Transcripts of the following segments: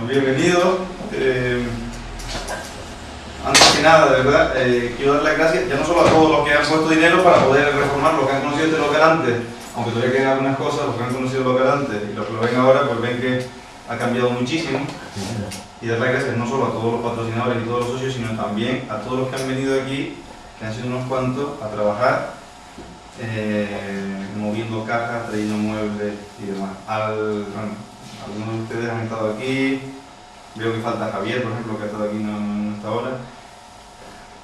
bienvenidos. Antes que nada, de verdad, quiero dar las gracias ya no solo a todos los que han puesto dinero para poder reformar los que han conocido este local antes, aunque todavía quedan algunas cosas, los que han conocido el local antes y los que lo ven ahora, pues ven que ha cambiado muchísimo. Y dar las gracias no solo a todos los patrocinadores y todos los socios, sino también a todos los que han venido aquí, que han sido unos cuantos, a trabajar, moviendo cajas, trayendo muebles y demás. Algunos de ustedes han estado aquí, veo que falta Javier, por ejemplo, que ha estado aquí no hasta ahora,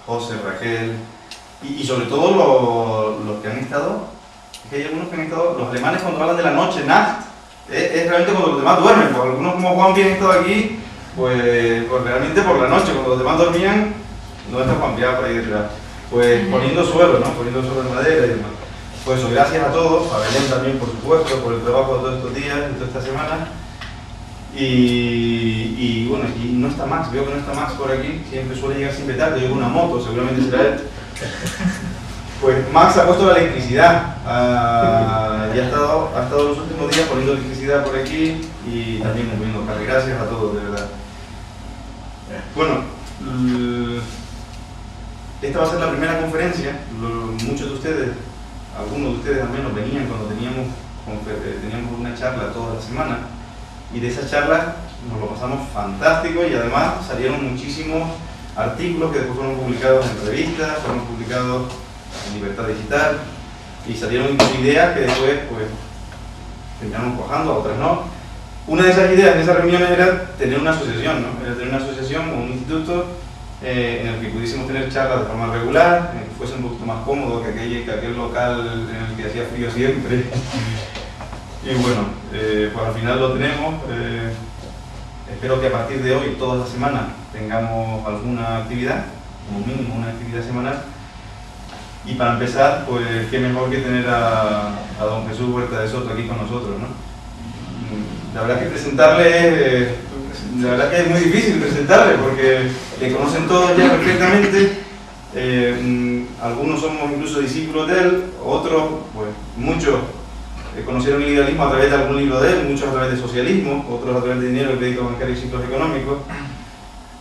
José, Raquel, y sobre todo los que han estado, es que hay algunos que han estado, los alemanes cuando hablan de la noche, Nacht, es realmente cuando los demás duermen, porque algunos como Juan bien han estado aquí, pues realmente por la noche, cuando los demás dormían, no está Juan Piá por ahí detrás, pues poniendo suelo, ¿no? Poniendo suelo de madera y demás. Pues eso, gracias a todos, a Belén también por supuesto, por el trabajo de todos estos días, de toda esta semana. Y bueno, y no está Max, veo que no está Max por aquí, siempre suele llegar siempre tarde, yo con una moto, seguramente será él. Pues Max ha puesto la electricidad, y ha estado los últimos días poniendo electricidad por aquí y también moviendo carga. Gracias a todos, de verdad. Bueno, esta va a ser la primera conferencia. Muchos de ustedes, algunos de ustedes al menos, venían cuando teníamos una charla toda la semana, y de esa charla nos lo pasamos fantástico y además salieron muchísimos artículos que después fueron publicados en revistas, fueron publicados en Libertad Digital y salieron incluso ideas que después pues terminaron cojando, a otras no. Una de esas ideas en esas reuniones era tener una asociación, ¿no? Era tener una asociación o un instituto en el que pudiésemos tener charlas de forma regular, que fuese un poquito más cómodo que aquel local en el que hacía frío siempre. Y bueno, pues al final lo tenemos. Espero que a partir de hoy, toda la semana, tengamos alguna actividad, como mínimo una actividad semanal. Y para empezar, pues qué mejor que tener a don Jesús Huerta de Soto aquí con nosotros, ¿no? La verdad que presentarle, la verdad que es muy difícil presentarle porque le conocen todos ya perfectamente. Algunos somos incluso discípulos de él, otros, pues muchos conocieron el idealismo a través de algún libro de él, muchos a través de socialismo, otros a través de dinero, el crédito bancario y ciclos económicos,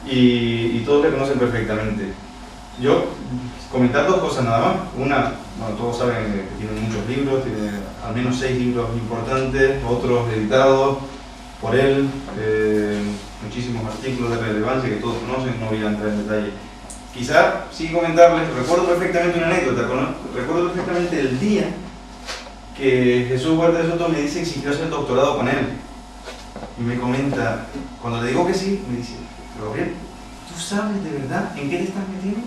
y todos le conocen perfectamente. Yo comentar dos cosas nada más. Una, bueno, todos saben que tiene muchos libros, tiene al menos 6 libros importantes, otros editados por él, muchísimos artículos de relevancia que todos conocen, no voy a entrar en detalle. Quizá sí comentarles, recuerdo perfectamente una anécdota, recuerdo perfectamente el día que Jesús Huerta de Soto me dice que si quiero hacer doctorado con él. Y me comenta, cuando le digo que sí, me dice, pero Gabriel, ¿tú sabes de verdad en qué te estás metiendo?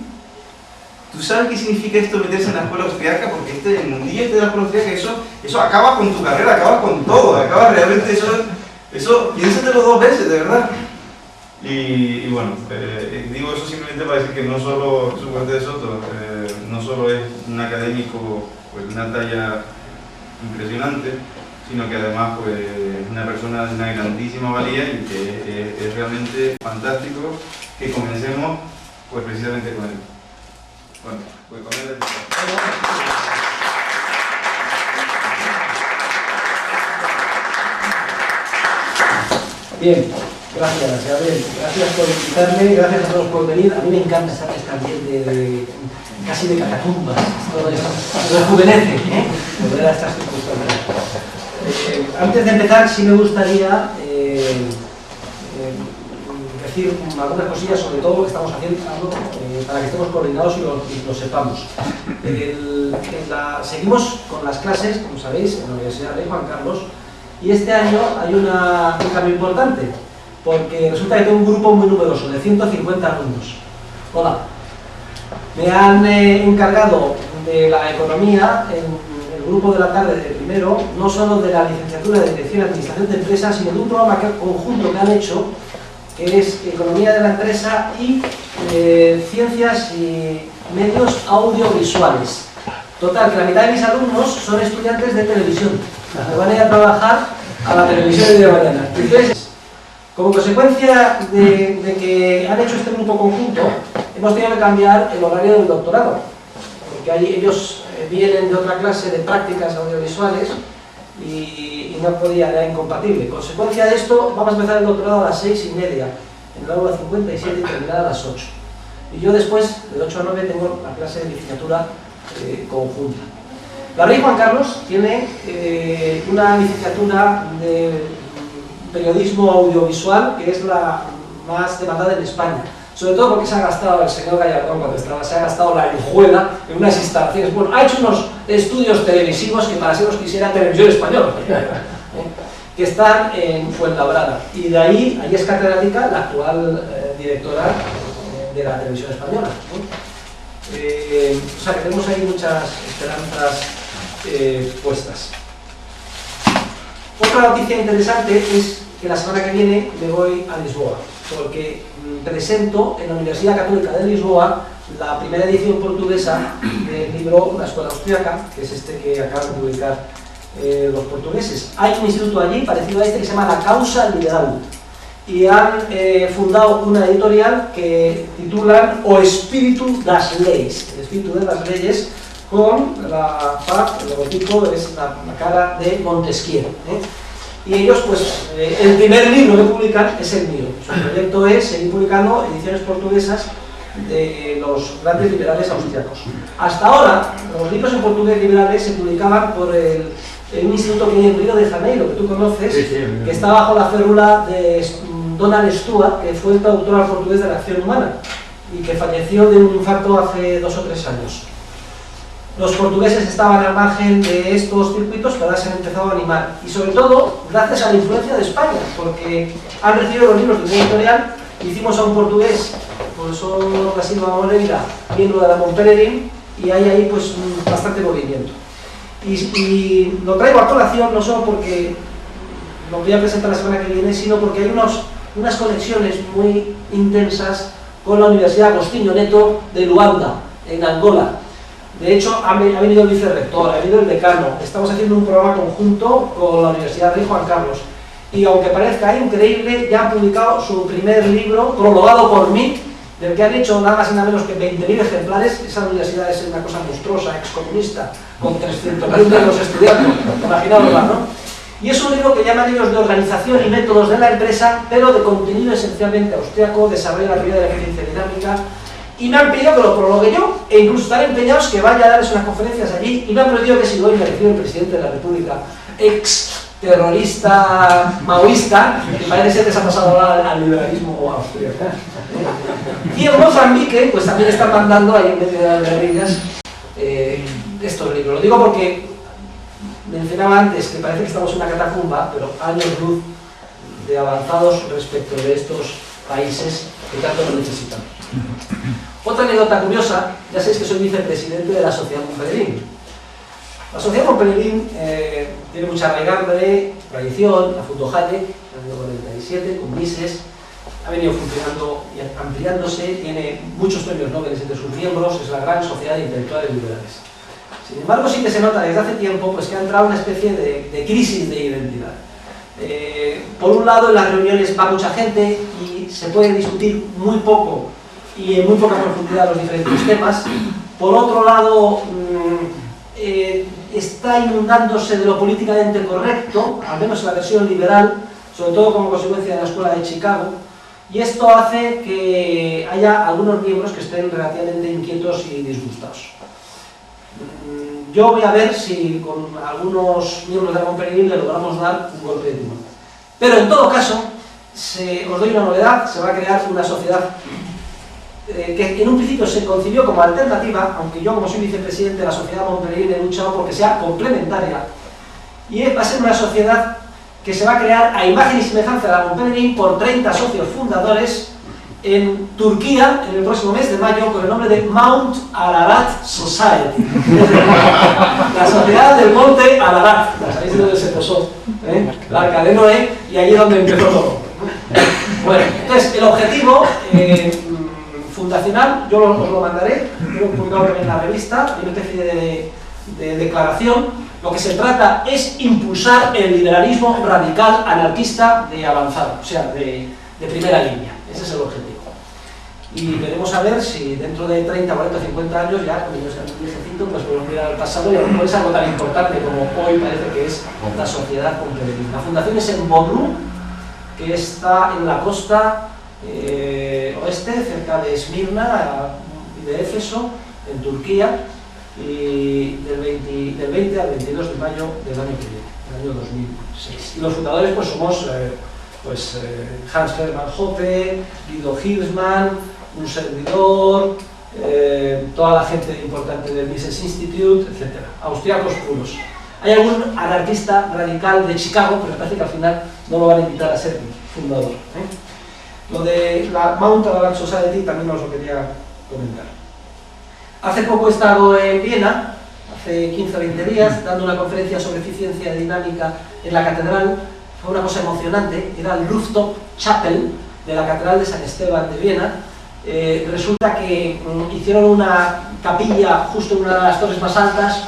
¿Tú sabes qué significa esto meterse en la escuela austriaca? Porque el mundillo de la escuela austriaca, eso acaba con tu carrera, acaba con todo, acaba realmente eso piénsatelo 2 veces, de verdad. Y bueno, digo eso simplemente para decir que no solo Jesús Huerta de Soto, no solo es un académico pues, de una talla impresionante, sino que además pues, es una persona de una grandísima valía y que es realmente fantástico que comencemos pues, precisamente con él. Bueno, pues con él. Bien, gracias Gabriel, gracias por invitarme, gracias a todos por venir. A mí me encanta este ambiente casi de catacumbas, todo esto rejuvenece, volver a estas circunstancias. Antes de empezar, sí me gustaría decir algunas cosillas sobre todo lo que estamos haciendo para que estemos coordinados y lo sepamos. Seguimos con las clases, como sabéis, en la Universidad Rey Juan Carlos, y este año hay un cambio importante, porque resulta que tengo un grupo muy numeroso, de 150 alumnos. Hola. Me han encargado de la economía en el grupo de la tarde de primero, no solo de la licenciatura de Dirección y Administración de Empresas, sino de un programa conjunto que han hecho, que es Economía de la Empresa y Ciencias y Medios Audiovisuales. Total, que la mitad de mis alumnos son estudiantes de televisión, que van a ir a trabajar a la televisión de mañana. Entonces, como consecuencia de que han hecho este grupo conjunto, hemos tenido que cambiar el horario del doctorado, porque ellos vienen de otra clase de prácticas audiovisuales y no podía, era incompatible. Consecuencia de esto, vamos a empezar el doctorado a las 6:30 en el aula 57 y terminar a las 8. Y yo después, de 8 a 9, tengo la clase de licenciatura conjunta. La Rey Juan Carlos tiene una licenciatura de periodismo audiovisual que es la más demandada en España. Sobre todo porque se ha gastado el señor Gallardón cuando estaba, se ha gastado la hijuela en unas instalaciones. Bueno, ha hecho unos estudios televisivos que para si los quisiera Televisión Española, que están en Fuenlabrada. Y de ahí es catedrática la actual directora de la Televisión Española. O sea que tenemos ahí muchas esperanzas puestas. Otra noticia interesante es que la semana que viene me voy a Lisboa, porque presento en la Universidad Católica de Lisboa la primera edición portuguesa del libro La Escuela Austriaca, que es este que acaban de publicar los portugueses. Hay un instituto allí parecido a este que se llama La Causa Liberal, y han fundado una editorial que titulan O Espíritu das Leis, el espíritu de las leyes, con la paz, el logotipo es la cara de Montesquieu. Y ellos, pues, el primer libro que publican es el mío. Su proyecto es seguir publicando ediciones portuguesas de los grandes liberales austriacos. Hasta ahora, los libros en portugués liberales se publicaban por un instituto que hay en Río de Janeiro, que tú conoces, que está bajo la férula de Donald Stuart, que fue el traductor al portugués de la acción humana y que falleció de un infarto hace 2 o 3 años. Los portugueses estaban al margen de estos circuitos, pero ahora se han empezado a animar. Y sobre todo, gracias a la influencia de España, porque han recibido los libros de una editorial. Hicimos a un portugués, profesor da Silva Moreira, miembro de la Montpellerin, y hay ahí pues bastante movimiento. Y lo traigo a colación no solo porque lo voy a presentar la semana que viene, sino porque hay unas conexiones muy intensas con la Universidad Agostinho Neto de Luanda, en Angola. De hecho, ha venido el vicerrector, ha venido el decano. Estamos haciendo un programa conjunto con la Universidad Rey Juan Carlos. Y aunque parezca increíble, ya han publicado su primer libro, prologado por mí, del que han hecho nada más y nada menos que 20.000 ejemplares. Esa universidad es una cosa monstruosa, excomunista, con 300.000 de los estudiantes, imaginaosla, ¿no? Y es un libro que llaman ellos de organización y métodos de la empresa, pero de contenido esencialmente austriaco, desarrollo de la teoría de la eficiencia dinámica. Y me han pedido que lo prologue yo, e incluso están empeñados que vaya a darles unas conferencias allí, y me han pedido que si voy me reciba el presidente de la República, ex terrorista maoísta, que parece ser que se ha pasado al liberalismo austríaco. Y en Mozambique, pues también están mandando ahí en medio de las guerrillas estos libros. Lo digo porque mencionaba antes que parece que estamos en una catacumba, pero años luz de avanzados respecto de estos países que tanto lo necesitan. Otra anécdota curiosa, ya sabéis que soy vicepresidente de la Sociedad Montpellerin. La Sociedad Montpellerin tiene mucha arraigante tradición, la fundó Hayek en el año 47, con Mises, ha venido funcionando y ampliándose, tiene muchos premios Nobel entre sus miembros, es la gran sociedad de intelectuales liberales. Sin embargo, sí que se nota desde hace tiempo pues, que ha entrado una especie de crisis de identidad. Por un lado, en las reuniones va mucha gente y se puede discutir muy poco y en muy poca profundidad los diferentes temas. Por otro lado, está inundándose de lo políticamente correcto, al menos en la versión liberal, sobre todo como consecuencia de la escuela de Chicago, y esto hace que haya algunos miembros que estén relativamente inquietos y disgustados. Yo voy a ver si con algunos miembros de la Montpellerin le logramos dar un golpe de timón. Pero en todo caso, os doy una novedad, se va a crear una sociedad que en un principio se concibió como alternativa, aunque yo como soy vicepresidente de la Sociedad Montpellerin he luchado porque sea complementaria, y va a ser una sociedad que se va a crear a imagen y semejanza de la Montpellerin por 30 socios fundadores en Turquía en el próximo mes de mayo con el nombre de Mount Ararat Society. La sociedad del Monte Ararat, ¿sabéis de dónde se posó? La Arca de Noé, y allí es donde empezó todo. Bueno, entonces el objetivo fundacional, yo os lo mandaré, lo he publicado también en la revista, una especie de declaración. Lo que se trata es impulsar el liberalismo radical anarquista de avanzado, o sea, de primera línea. Ese es el objetivo. y veremos a ver si dentro de 30, 40, 50 años ya, cuando yo sea un viejecito, pues podemos mirar al pasado y a lo mejor es algo tan importante como hoy parece que es la sociedad competitiva. La fundación es en Bodrum, que está en la costa oeste, cerca de Esmirna y de Éfeso, en Turquía, y del 20 al 22 de mayo del año que viene, del año 2006. Y los fundadores pues somos Hans Hermann Hoppe, Guido Hülsmann, un servidor, toda la gente importante del Mises Institute, etc. Austriacos puros. Hay algún anarquista radical de Chicago, pero me parece que al final no lo van a invitar a ser fundador. Lo de la Mount Ararat Society también os lo quería comentar. Hace poco he estado en Viena, hace 15 o 20 días, dando una conferencia sobre eficiencia dinámica en la catedral. Fue una cosa emocionante, era el Rooftop Chapel de la Catedral de San Esteban de Viena. Resulta que hicieron una capilla justo en una de las torres más altas,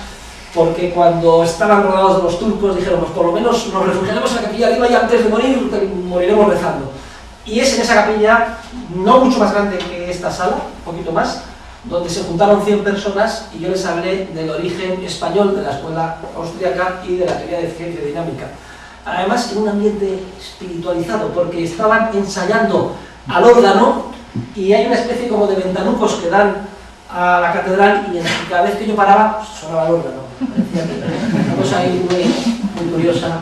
porque cuando estaban rodeados de los turcos dijeron, pues por lo menos nos refugiaremos en la capilla arriba y antes de morir moriremos rezando. Y es en esa capilla, no mucho más grande que esta sala, un poquito más, donde se juntaron 100 personas y yo les hablé del origen español de la escuela austríaca y de la teoría de eficiencia dinámica. Además, en un ambiente espiritualizado, porque estaban ensayando al órgano y hay una especie como de ventanucos que dan a la catedral y cada vez que yo paraba, sonaba el órgano. Una cosa ahí muy curiosa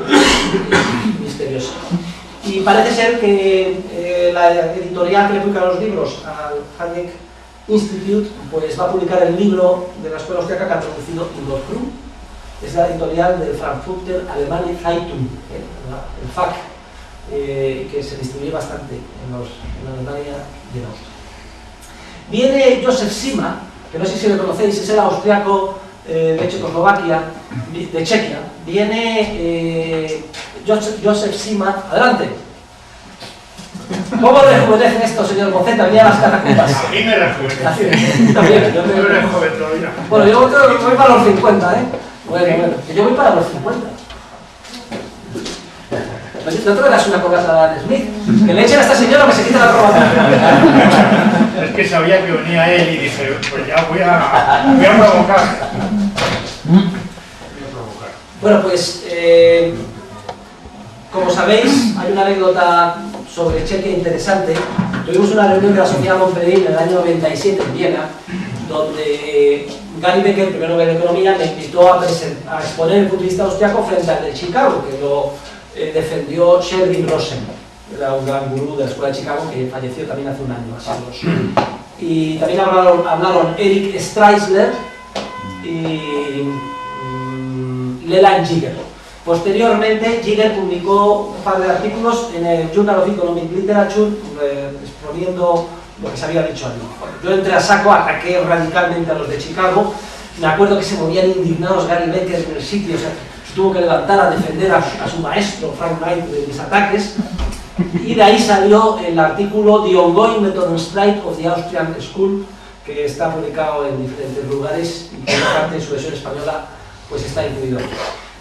y misteriosa. Y parece ser que la editorial que le publica los libros al Hayek Institute pues va a publicar el libro de la escuela austríaca que ha traducido Igor Krum. Es la editorial del Frankfurter Allgemeine Zeitung, el FAC, que se distribuye bastante en la Alemania y en Austria. Viene Josef Sima, que no sé si lo conocéis, es el austriaco de Checoslovaquia, de Chequia. Viene Josef Sima, adelante. ¿Cómo rejuvenecen esto, señor Boceta? Venía a las catacumbas. A mí me rejuvenece. También, yo eres joven todavía. Bueno, yo voy para los 50, ¿eh? Bueno, que yo voy para los 50. No te das una corbata a Dan Smith, que le echen a esta señora que se quita la corbata. Es que sabía que venía él y dije, pues ya voy a provocar. Bueno, pues, como sabéis, hay una anécdota sobre Chequia interesante. Tuvimos una reunión de la Sociedad Montpellier en el año 97 en Viena, donde Gary Becker, primer Nobel de Economía, me invitó a exponer el punto de vista austriaco frente al de Chicago, que lo defendió Sherwin Rosen, era un gran gurú de la Escuela de Chicago que falleció también hace un año, así dos. Y también hablaron Eric Streisler y Leland Jigger. Posteriormente, Jigger publicó un par de artículos en el Journal of Economic Literature exponiendo lo que se había dicho allí. Yo entré a saco, ataqué radicalmente a los de Chicago. Me acuerdo que se movían indignados Gary Becker en el sitio, o sea, se tuvo que levantar a defender a su maestro, Frank Knight, de mis ataques. Y de ahí salió el artículo The Ongoing Methodenstreit of the Austrian School, que está publicado en diferentes lugares y que en parte de su versión española pues está incluido.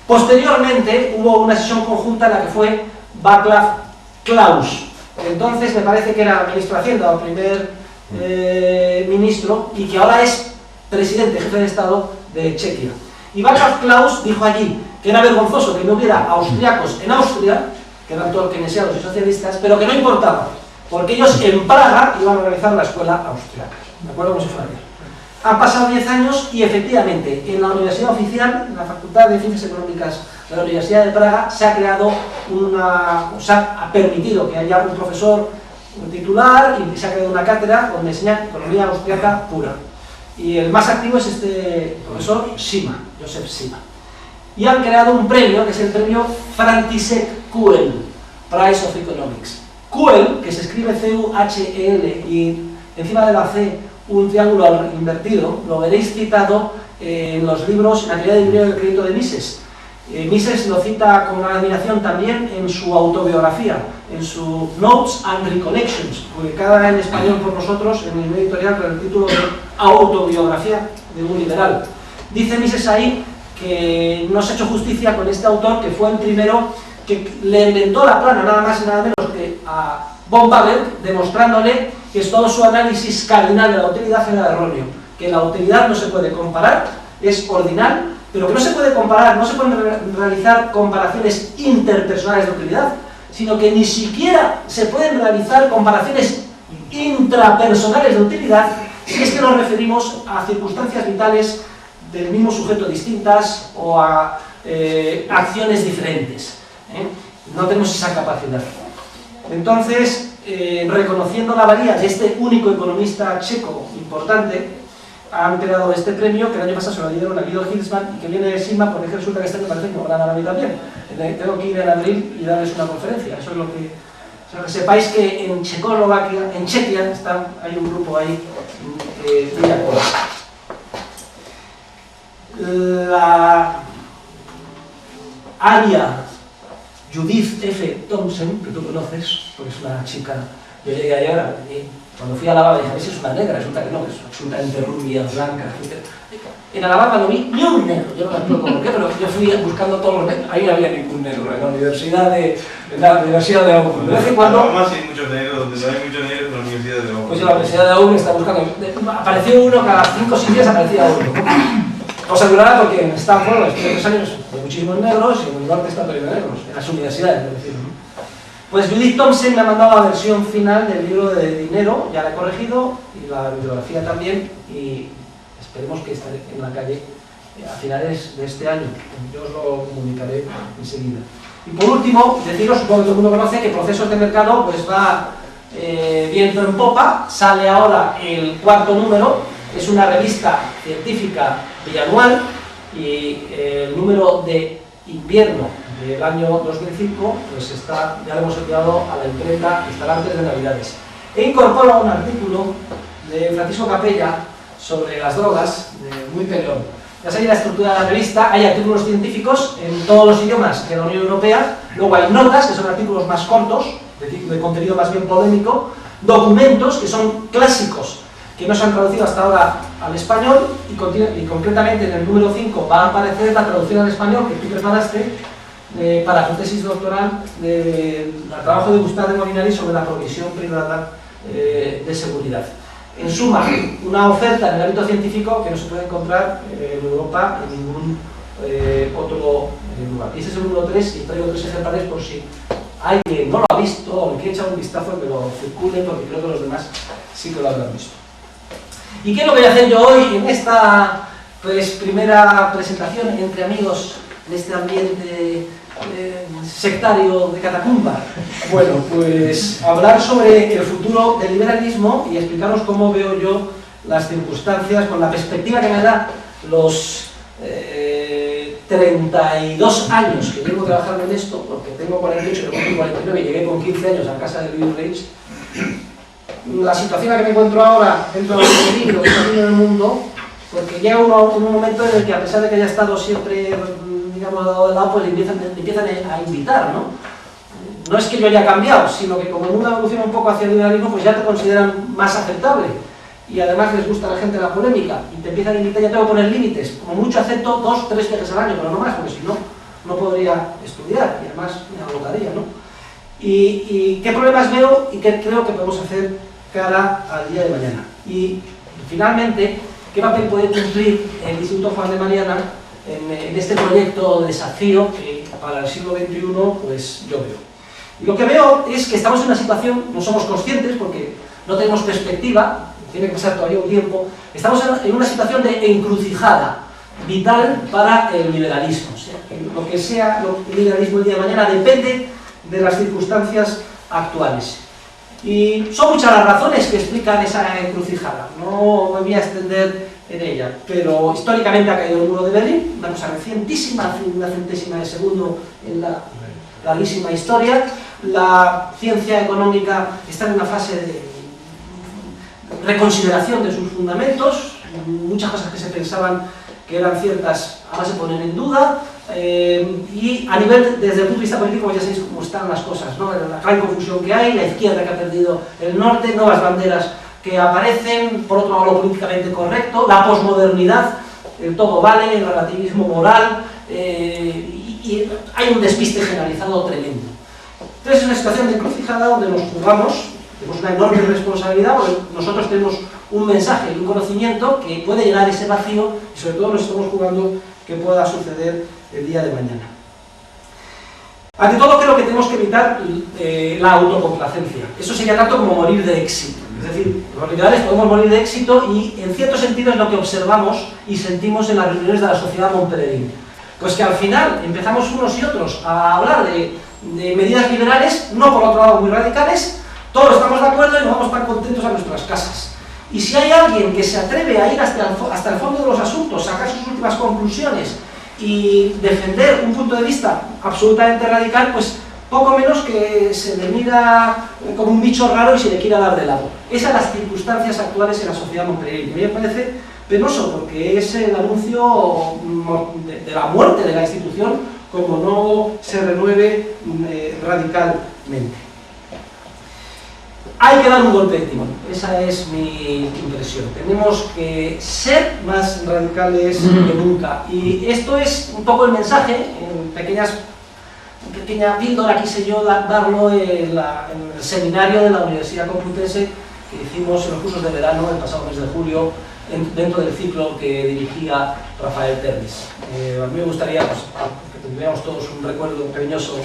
Posteriormente hubo una sesión conjunta en la que fue Václav Klaus. Entonces me parece que era ministro de Hacienda o primer ministro y que ahora es presidente, jefe de Estado de Chequia. Y Václav Klaus dijo allí que era vergonzoso que no hubiera austriacos en Austria, que eran todos keynesianos y socialistas, pero que no importaba, porque ellos en Praga iban a organizar la escuela austriaca. ¿De acuerdo? Como si fuera ayer. Han pasado 10 años y efectivamente en la universidad oficial, en la Facultad de Ciencias Económicas de la Universidad de Praga, se ha creado ha permitido que haya un profesor titular y se ha creado una cátedra donde enseña economía austriaca pura. Y el más activo es este profesor Sima, Josef Sima. Y han creado un premio, que es el premio František Kuhel, Prize of Economics. Kuhel, que se escribe C-U-H-E-L y encima de la C un triángulo invertido, lo veréis citado en los libros, en la teoría del dinero y del crédito de Mises. Mises lo cita con gran admiración también en su autobiografía, en su Notes and Recollections, publicada en español por nosotros en el editorial con el título de Autobiografía de un liberal. Dice Mises ahí que no se ha hecho justicia con este autor, que fue el primero que le inventó la plana, nada más y nada menos que a von Babel, demostrándole que todo su análisis cardinal de la utilidad era erróneo, que la utilidad no se puede comparar, es ordinal, pero que no se puede comparar, no se pueden realizar comparaciones interpersonales de utilidad, sino que ni siquiera se pueden realizar comparaciones intrapersonales de utilidad si es que nos referimos a circunstancias vitales del mismo sujeto distintas o a acciones diferentes. No tenemos esa capacidad. Entonces, reconociendo la valía de este único economista checo importante, han creado este premio que el año pasado se lo dieron a Guido Hülsmann y que viene de Sigma porque resulta que este año parece que me van a dar a mí también. Tengo que ir en abril y darles una conferencia. Eso es lo que... O sea, que sepáis que en Checoslovaquia, en Chequia, hay un grupo ahí muy acorde. La Aria Judith F. Thompson, que tú conoces, porque es una chica, yo llegué ayer y cuando fui a Alabama dije, a ver si es una negra, resulta que no, es absolutamente rubia, blanca. En Alabama no vi ni un negro, yo no me acuerdo por qué, pero yo fui buscando todos los negros, ahí no había ningún negro, en la Universidad de Auburn. De vez en cuando... Alabama sí hay muchos negros, donde no hay muchos negros en la Universidad de Auburn. Pues yo la Universidad de Auburn está buscando, apareció uno cada 5 o 6 días, aparecía uno. Os asegurará porque en Stanford, los primeros años, hay muchísimos negros y en el norte está todo lleno de negros, en las universidades, es decir, ¿no? Pues Judith Thompson me ha mandado la versión final del libro de dinero, ya la he corregido, y la bibliografía también, y esperemos que esté en la calle a finales de este año. Yo os lo comunicaré enseguida. Y por último, deciros, supongo que todo el mundo conoce, que Procesos de Mercado pues va viento en popa, sale ahora el 4º número, es una revista científica bianual, y el número de invierno del año 2005 pues ya lo hemos enviado a la imprenta, estará antes de Navidades. E incorpora un artículo de Francisco Capella sobre las drogas, muy peleón. Ya sabéis la estructura de la revista, hay artículos científicos en todos los idiomas de la Unión Europea, luego hay notas, que son artículos más cortos, de contenido más bien polémico, documentos, que son clásicos, que no se han traducido hasta ahora al español, y concretamente en el número 5 va a aparecer la traducción al español que tú preparaste para tu tesis doctoral del trabajo de Gustave de Molinari sobre la provisión privada de seguridad. En suma, una oferta en el ámbito científico que no se puede encontrar en Europa en ningún otro lugar. Y ese es el número 3, y traigo 3 ejemplares por si alguien no lo ha visto o le quiere echar un vistazo, que lo circule, porque creo que los demás sí que lo habrán visto. ¿Y qué es lo que voy a hacer yo hoy en esta primera presentación entre amigos en este ambiente sectario de catacumba? Bueno, pues hablar sobre el futuro del liberalismo y explicaros cómo veo yo las circunstancias con la perspectiva que me da los 32 años que llevo trabajando en esto, porque tengo 48, yo tengo 49 y llegué con 15 años a casa de Bill Gates. La situación en la que me encuentro ahora dentro del peligro que está habiendo en el mundo, porque llega un momento en el que, a pesar de que haya estado siempre, digamos, dado de lado, pues le empiezan a invitar, ¿no? No es que yo haya cambiado, sino que como el mundo evoluciona un poco hacia el liberalismo, pues ya te consideran más aceptable. Y además les gusta a la gente la polémica, y te empiezan a invitar, ya tengo que poner límites. Como mucho acepto 2 o 3 viajes al año, pero no más, porque si no, no podría estudiar, y además me agotaría, ¿no? Y qué problemas veo y qué creo que podemos hacer cara al día de mañana. Y finalmente, ¿qué papel puede cumplir el Instituto Juan de Mariana en este proyecto de desafío que para el siglo XXI pues yo veo? Y lo que veo es que estamos en una situación, no somos conscientes porque no tenemos perspectiva, tiene que pasar todavía un tiempo, estamos en una situación de encrucijada vital para el liberalismo. O sea, que lo que sea el liberalismo el día de mañana depende de las circunstancias actuales. Y son muchas las razones que explican esa encrucijada, no me voy a extender en ella, pero históricamente ha caído el muro de Berlín, una cosa recientísima, una centésima de segundo en la larguísima historia. La ciencia económica está en una fase de reconsideración de sus fundamentos, muchas cosas que se pensaban que eran ciertas ahora se ponen en duda, y a nivel, desde el punto de vista político, ya sabéis cómo están las cosas, ¿no? La gran confusión que hay, la izquierda que ha perdido el norte, nuevas banderas que aparecen, por otro lado lo políticamente correcto, la posmodernidad, el todo vale, el relativismo moral, y hay un despiste generalizado tremendo. Entonces es una situación de encrucijada donde nos jugamos, tenemos una enorme responsabilidad, porque nosotros tenemos un mensaje y un conocimiento que puede llenar ese vacío y sobre todo nos estamos jugando que pueda suceder el día de mañana. Ante todo creo que tenemos que evitar la autocomplacencia. Eso sería tanto como morir de éxito. Es decir, los liberales podemos morir de éxito y en cierto sentido es lo que observamos y sentimos en las reuniones de la sociedad Montpellerín. Pues que al final empezamos unos y otros a hablar de medidas liberales, no por otro lado muy radicales, todos estamos de acuerdo y nos vamos tan contentos a nuestras casas. Y si hay alguien que se atreve a ir hasta el fondo de los asuntos, sacar sus últimas conclusiones y defender un punto de vista absolutamente radical, pues poco menos que se le mira como un bicho raro y se le quiera dar de lado. Esas son las circunstancias actuales en la sociedad Montpellerín. A mí me parece penoso porque es el anuncio de la muerte de la institución como no se renueve radicalmente. Hay que dar un golpe de timón, esa es mi impresión. Tenemos que ser más radicales que nunca. Y esto es un poco el mensaje, en pequeña píldora quise yo darlo en el seminario de la Universidad Complutense que hicimos en los cursos de verano el pasado mes de julio, dentro del ciclo que dirigía Rafael Termes. A mí me gustaría pues, que tuviéramos todos un recuerdo cariñoso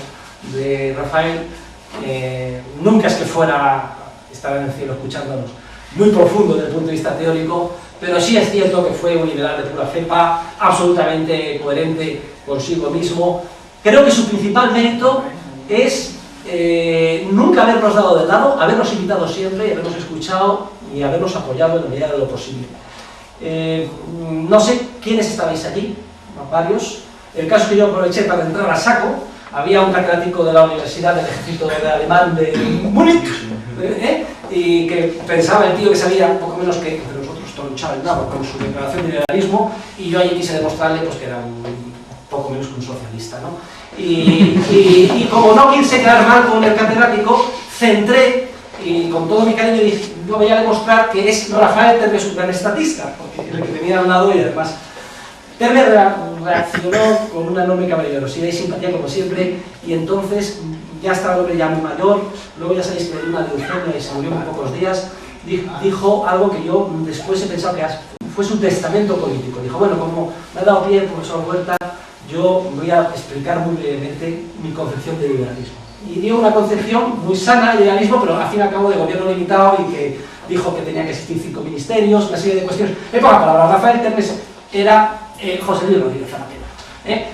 de Rafael. Nunca es que fuera estar en el cielo escuchándonos muy profundo desde el punto de vista teórico, pero sí es cierto que fue un liberal de pura cepa, absolutamente coherente consigo mismo. Creo que su principal mérito es nunca habernos dado de lado, habernos invitado siempre, y habernos escuchado y habernos apoyado en la medida de lo posible. No sé quiénes estabais aquí, varios. El caso es que yo aproveché para entrar a saco. Había un catedrático de la Universidad del Ejército Alemán de Múnich, y que pensaba el tío que sabía poco menos que entre nosotros tronchaba el nabo con su declaración de liberalismo, y yo allí quise demostrarle pues, que era un poco menos que un socialista, ¿no? Y como no quise quedar mal con el catedrático, centré, y con todo mi cariño dije, yo voy a demostrar que es Rafael Termes un gran estatista, porque es el que tenía al lado y además Termes reaccionó con una enorme caballerosidad y simpatía como siempre, y entonces ya estaba el hombre ya muy mayor, luego ya sabéis que le dio una leucemia y se murió en pocos días, dijo algo que yo después he pensado que fue su testamento político. Dijo, bueno, como me ha dado pie el profesor Huerta, yo voy a explicar muy brevemente mi concepción de liberalismo. Y dio una concepción muy sana de liberalismo, pero al fin y al cabo de gobierno limitado, y que dijo que tenía que existir 5 ministerios, una serie de cuestiones. En pocas palabras, Rafael Termes era José Luis Rodríguez Zapatero.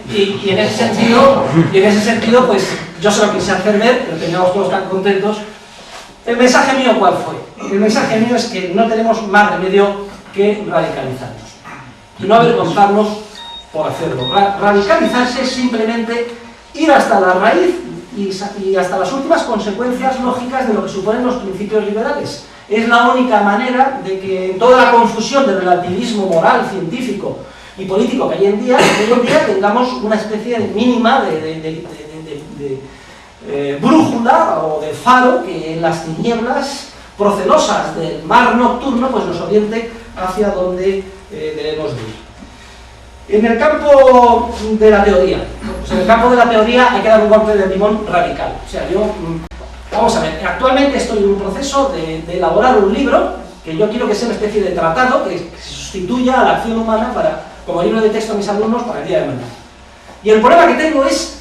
Y en ese sentido, pues yo se lo quise hacer ver, pero teníamos todos tan contentos. El mensaje mío, ¿cuál fue? El mensaje mío es que no tenemos más remedio que radicalizarnos y no avergonzarnos por hacerlo. Radicalizarse es simplemente ir hasta la raíz y hasta las últimas consecuencias lógicas de lo que suponen los principios liberales. Es la única manera de que en toda la confusión del relativismo moral, científico y político que hay en día tengamos una especie mínima de brújula o de faro que en las tinieblas procelosas del mar nocturno pues nos oriente hacia donde debemos ir. En el campo de la teoría, pues en el campo de la teoría hay que dar un golpe de timón radical. O sea, vamos a ver, actualmente estoy en un proceso de elaborar un libro que yo quiero que sea una especie de tratado que sustituya a la acción humana como libro de texto a mis alumnos para el día de mañana. Y el problema que tengo es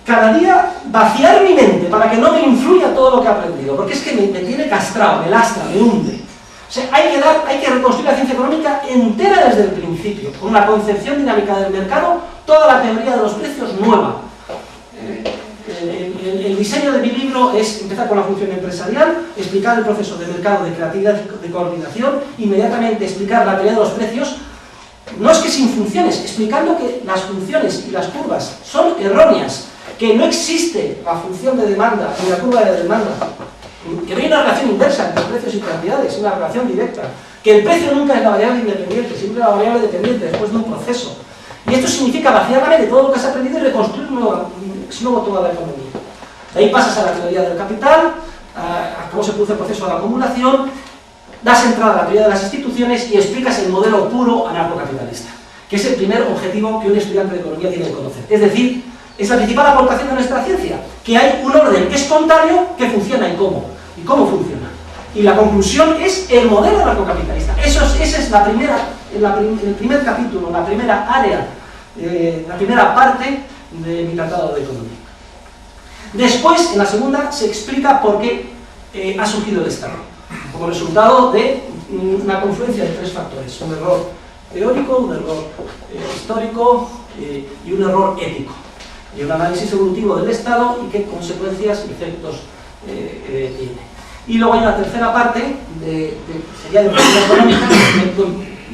cada día vaciar mi mente para que no me influya todo lo que he aprendido, porque es que me tiene castrado, me lastra, me hunde. O sea, hay que reconstruir la ciencia económica entera desde el principio, con una concepción dinámica del mercado, toda la teoría de los precios nueva. El diseño de mi libro es empezar con la función empresarial, explicar el proceso de mercado, de creatividad y de coordinación, inmediatamente explicar la teoría de los precios, no es que sin funciones, explicando que las funciones y las curvas son erróneas, que no existe la función de demanda ni la curva de demanda, que no hay una relación inversa entre precios y cantidades, una relación directa, que el precio nunca es la variable independiente, siempre la variable dependiente después de un proceso. Y esto significa vaciar la mente de todo lo que has aprendido y reconstruir nuevo toda la economía. De ahí pasas a la teoría del capital, a cómo se produce el proceso de acumulación, das entrada a la teoría de las instituciones y explicas el modelo puro anarcocapitalista, que es el primer objetivo que un estudiante de economía tiene que conocer. Es decir, es la principal aportación de nuestra ciencia, que hay un orden espontáneo que funciona y cómo funciona. Y la conclusión es el modelo anarcocapitalista. Esa es el primer capítulo, la primera área, la primera parte de mi tratado de economía. Después, en la segunda, se explica por qué ha surgido el Estado, como resultado de una confluencia de tres factores: un error teórico, un error histórico y un error ético, y un análisis evolutivo del Estado y qué consecuencias y efectos tiene. Y luego hay una tercera parte, sería de política económica,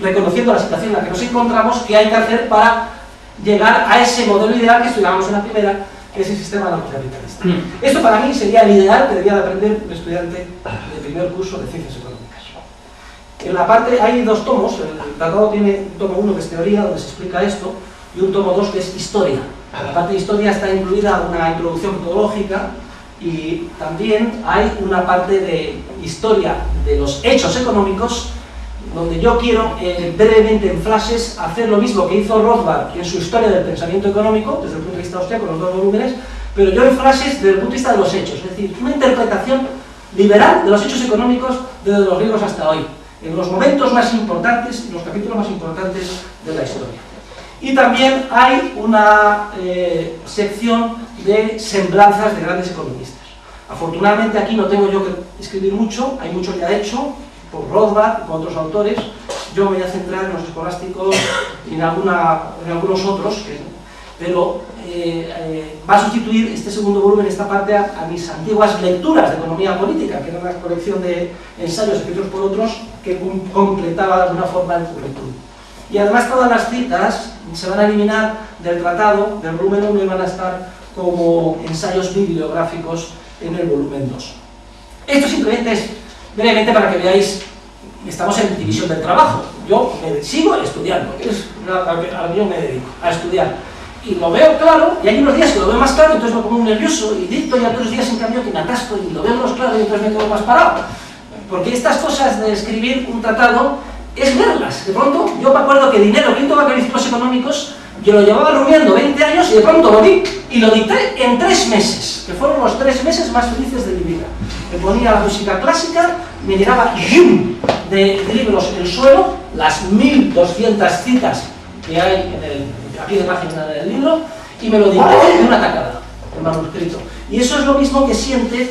reconociendo la situación en la que nos encontramos, que hay que hacer para llegar a ese modelo ideal que estudiábamos en la primera, que es el sistema anarcocapitalista. Esto para mí sería el ideal que debería de aprender un estudiante de primer curso de Ciencias Económicas. En la parte, hay dos tomos, el tratado tiene un tomo 1 que es teoría, donde se explica esto, y un tomo 2 que es historia. En la parte de historia está incluida una introducción metodológica, y también hay una parte de historia de los hechos económicos, donde yo quiero brevemente en flashes hacer lo mismo que hizo Rothbard en su historia del pensamiento económico, desde el punto de vista austríaco, los dos volúmenes, pero yo en flashes desde el punto de vista de los hechos, es decir, una interpretación liberal de los hechos económicos desde los griegos hasta hoy, en los momentos más importantes, en los capítulos más importantes de la historia. Y también hay una sección de semblanzas de grandes economistas. Afortunadamente aquí no tengo yo que escribir mucho, hay mucho ya hecho, por Rothbard, por otros autores. Yo me voy a centrar en los escolásticos y en algunos otros, pero va a sustituir este segundo volumen, esta parte, a mis antiguas lecturas de economía política, que era una colección de ensayos escritos por otros que completaba de alguna forma el currículum. Y además todas las citas se van a eliminar del tratado, del volumen 1, y van a estar como ensayos bibliográficos en el volumen 2. Esto simplemente es brevemente para que veáis, estamos en división del trabajo. Yo sigo estudiando, que es a lo que yo me dedico, a estudiar. Y lo veo claro, y hay unos días que lo veo más claro, entonces me pongo nervioso y dicto, y otros días en cambio que me atasco y lo veo más claro y entonces me quedo más parado. Porque estas cosas de escribir un tratado es verlas. De pronto, yo me acuerdo que Dinero, quinto Bacaliciclos económicos, yo lo llevaba rumiando 20 años y de pronto lo vi y lo dicté en 3 meses, que fueron los 3 meses más felices de mi vida. Me ponía la música clásica, me llenaba de libros el suelo, las 1200 citas que hay a pie de página del libro, y me lo dicté de una tacada, el manuscrito. Y eso es lo mismo que siente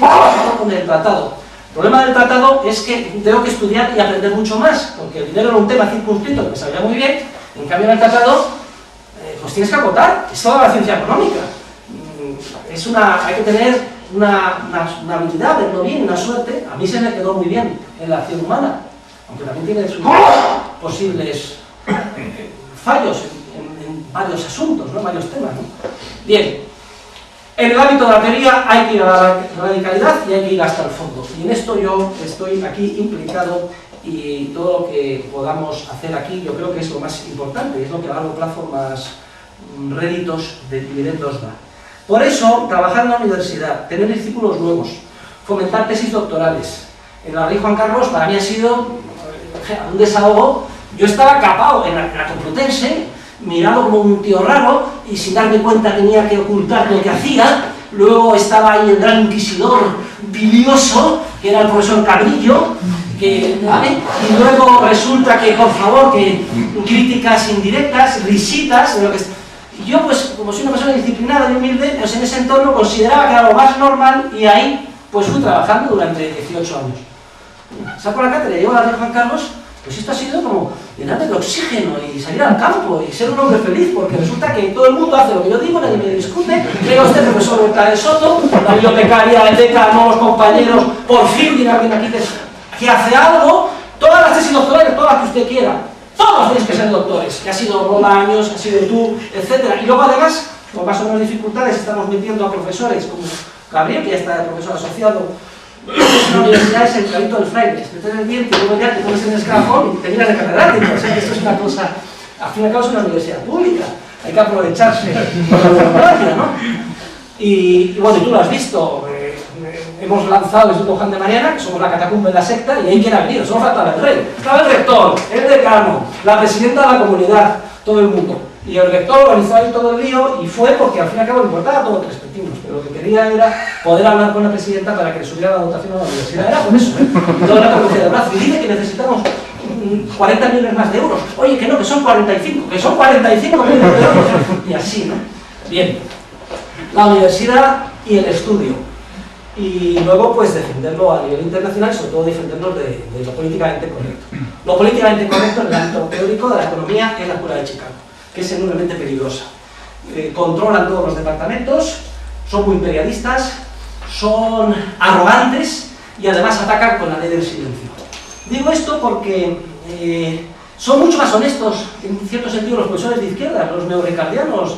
con el tratado. El problema del tratado es que tengo que estudiar y aprender mucho más, porque el dinero era un tema circunscrito que me sabía muy bien. En cambio en el tratado pues tienes que acotar, es toda la ciencia económica. Hay que tener una habilidad, verlo bien, una suerte. A mí se me quedó muy bien en la acción humana, aunque también tiene sus posibles fallos en varios asuntos, ¿no? Varios temas, ¿no? Bien, en el ámbito de la teoría hay que ir a la radicalidad y hay que ir hasta el fondo. Y en esto yo estoy aquí implicado, y todo lo que podamos hacer aquí yo creo que es lo más importante, es lo que a largo plazo más réditos de dividendos da. Por eso, trabajar en la universidad, tener discípulos nuevos, fomentar tesis doctorales. En la Rey Juan Carlos para mí ha sido un desahogo. Yo estaba capado en la Complutense, mirado como un tío raro, y sin darme cuenta tenía que ocultar lo que hacía. Luego estaba ahí el gran inquisidor bilioso, que era el profesor Cabrillo, y luego resulta que, por favor, que críticas indirectas, risitas, de lo que... Y yo, pues, como soy una persona disciplinada y humilde, pues en ese entorno consideraba que era lo más normal, y ahí, pues fui trabajando durante 18 años. Saco la cátedra y llevo a la de Juan Carlos, pues esto ha sido como llenarme de oxígeno y salir al campo y ser un hombre feliz, porque resulta que todo el mundo hace lo que yo digo, nadie me discute. Llega usted, profesor Berta de Soto, la bibliotecaria, el decano, nuevos compañeros, por fin viene alguien aquí que hace algo. Todas las tesis doctorales, todas las que usted quiera, todos tenéis que ser doctores, que ha sido Bolaños, que ha sido tú, etc. Y luego además, con más o menos dificultades, estamos metiendo a profesores como Gabriel, que ya está de profesor asociado en la universidad, es el Calito del Fraile, te tienes bien, que luego ya te pones en el escalafón y te miras de catedrático. O sea que esto es una cosa, al fin y al cabo es una universidad pública, hay que aprovecharse por la democracia, ¿no? Y bueno, y tú lo has visto, hemos lanzado el Instituto Juan de Mariana, que somos la catacumba de la secta, y ahí quién ha venido, solo faltaba el rey. Estaba el rector, el decano, la presidenta de la comunidad, todo el mundo. Y el rector organizó ahí todo el lío y fue porque al fin y al cabo le importaba todo tres pepinos, pero lo que quería era poder hablar con la presidenta para que le subiera la dotación a la universidad. Era por eso, Y todo era por de brazo. Y dice que necesitamos 40 millones más de euros. Oye, que no, que son 45, que son 45 millones de euros. Y así, ¿no? Bien. La universidad y el estudio. Y luego, pues, defenderlo a nivel internacional y sobre todo defendernos de lo políticamente correcto. Lo políticamente correcto en el ámbito teórico de la economía es la Escuela de Chicago, que es enormemente peligrosa. Controlan todos los departamentos, son muy imperialistas, son arrogantes y además atacan con la ley del silencio. Digo esto porque son mucho más honestos, en cierto sentido, los profesores de izquierda, los neoricardianos,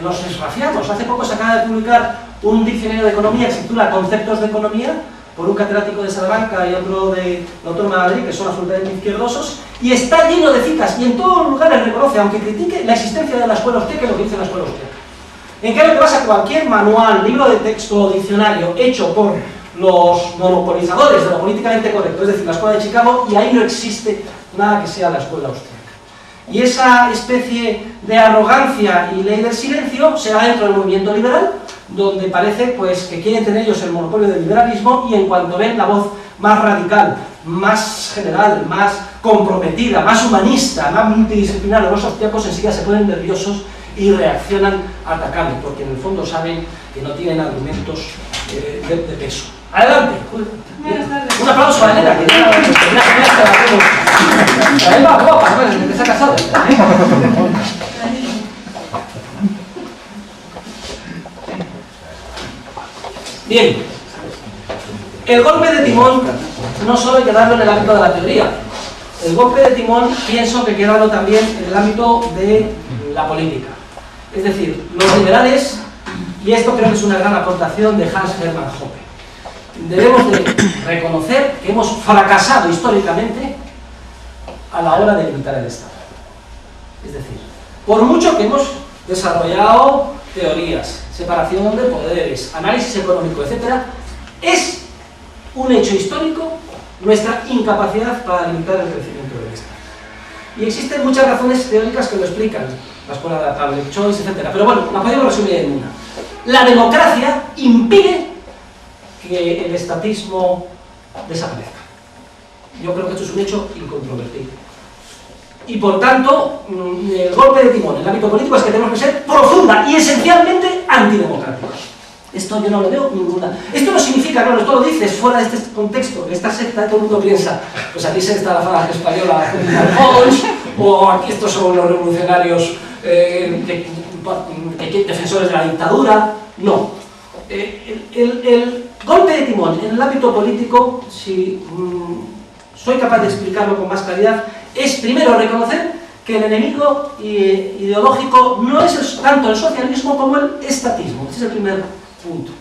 los esrafianos. Hace poco se acaba de publicar un diccionario de economía que se titula Conceptos de Economía, por un catedrático de Salamanca y otro de la Autónoma de Madrid, que son absolutamente izquierdosos, y está lleno de citas, y en todos los lugares reconoce, aunque critique, la existencia de la escuela austríaca y lo que dice la escuela austríaca. En cambio, te vas a cualquier manual, libro de texto o diccionario hecho por los monopolizadores de lo políticamente correcto, es decir, la Escuela de Chicago, y ahí no existe nada que sea la escuela austríaca. Y esa especie de arrogancia y ley del silencio se da dentro del movimiento liberal, donde parece pues, que quieren tener ellos el monopolio del liberalismo y en cuanto ven la voz más radical, más general, más comprometida, más humanista, más multidisciplinar de los austríacos, enseguida se ponen nerviosos y reaccionan atacando, porque en el fondo saben que no tienen argumentos de peso. Adelante. Un aplauso a Elena, que ya Elena va guapa, que se ha casado. Bien, el golpe de timón no solo hay que darlo en el ámbito de la teoría, el golpe de timón pienso que hay que darlo también en el ámbito de la política. Es decir, los liberales, y esto creo que es una gran aportación de Hans Hermann Hoppe, debemos de reconocer que hemos fracasado históricamente a la hora de limitar el Estado. Es decir, por mucho que hemos desarrollado teorías, separación de poderes, análisis económico, etc., es un hecho histórico nuestra incapacidad para limitar el crecimiento del Estado. Y existen muchas razones teóricas que lo explican, la escuela de la public choice, etc. Pero bueno, la podemos resumir en una. La democracia impide que el estatismo desaparezca. Yo creo que esto es un hecho incontrovertible. Y por tanto, el golpe de timón en el ámbito político es que tenemos que ser profunda y esencialmente antidemocráticos. Esto yo no lo veo ninguna. Esto no significa, claro, esto lo dices fuera de este contexto, de esta secta, todo el mundo piensa, pues aquí se está la falange española, o aquí estos son los revolucionarios defensores de la dictadura. No. El golpe de timón en el ámbito político, si soy capaz de explicarlo con más claridad, es primero reconocer que el enemigo ideológico no es tanto el socialismo como el estatismo. Ese es el primer punto.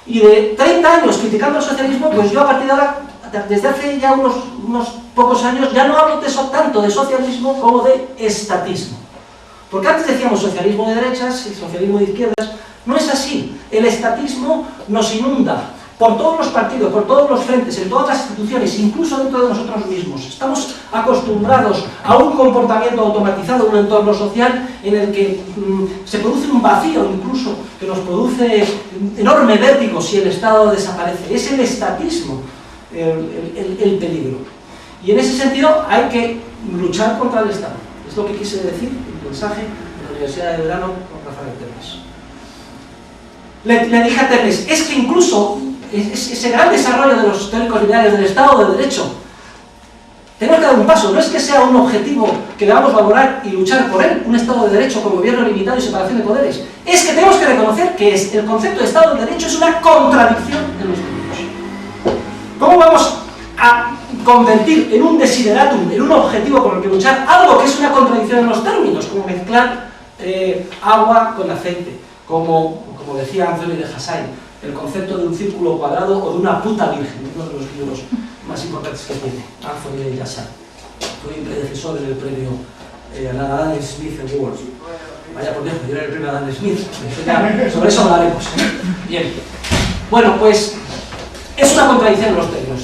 Y de 30 años criticando el socialismo, pues yo a partir de ahora, desde hace ya unos pocos años, ya no hablo tanto de socialismo como de estatismo. Porque antes decíamos socialismo de derechas y socialismo de izquierdas. No es así. El estatismo nos inunda por todos los partidos, por todos los frentes, en todas las instituciones, incluso dentro de nosotros mismos. Estamos acostumbrados a un comportamiento automatizado, un entorno social en el que se produce un vacío incluso, que nos produce enorme vértigo si el Estado desaparece. Es el estatismo el peligro. Y en ese sentido hay que luchar contra el Estado. Es lo que quise decir en el mensaje de la Universidad de Verano con Rafael Termes. Le dije a Termes, es que incluso ese gran desarrollo de los teóricos liberales del Estado de Derecho, tenemos que dar un paso. No es que sea un objetivo que debamos valorar y luchar por él, un Estado de Derecho con gobierno limitado y separación de poderes. Es que tenemos que reconocer que el concepto de Estado de Derecho es una contradicción en los términos. ¿Cómo vamos a convertir en un desideratum, en un objetivo con el que luchar, algo que es una contradicción en los términos, como mezclar agua con aceite, como decía Anthony de Hassain, el concepto de un círculo cuadrado o de una puta virgen, uno de los libros más importantes que tiene Anthony de Hassain. Fue mi predecesor en el premio Adam Smith Awards. Vaya por Dios, me dieron el premio Adam Smith. Sobre eso hablaremos. Bien. Bueno, pues es una contradicción en los términos.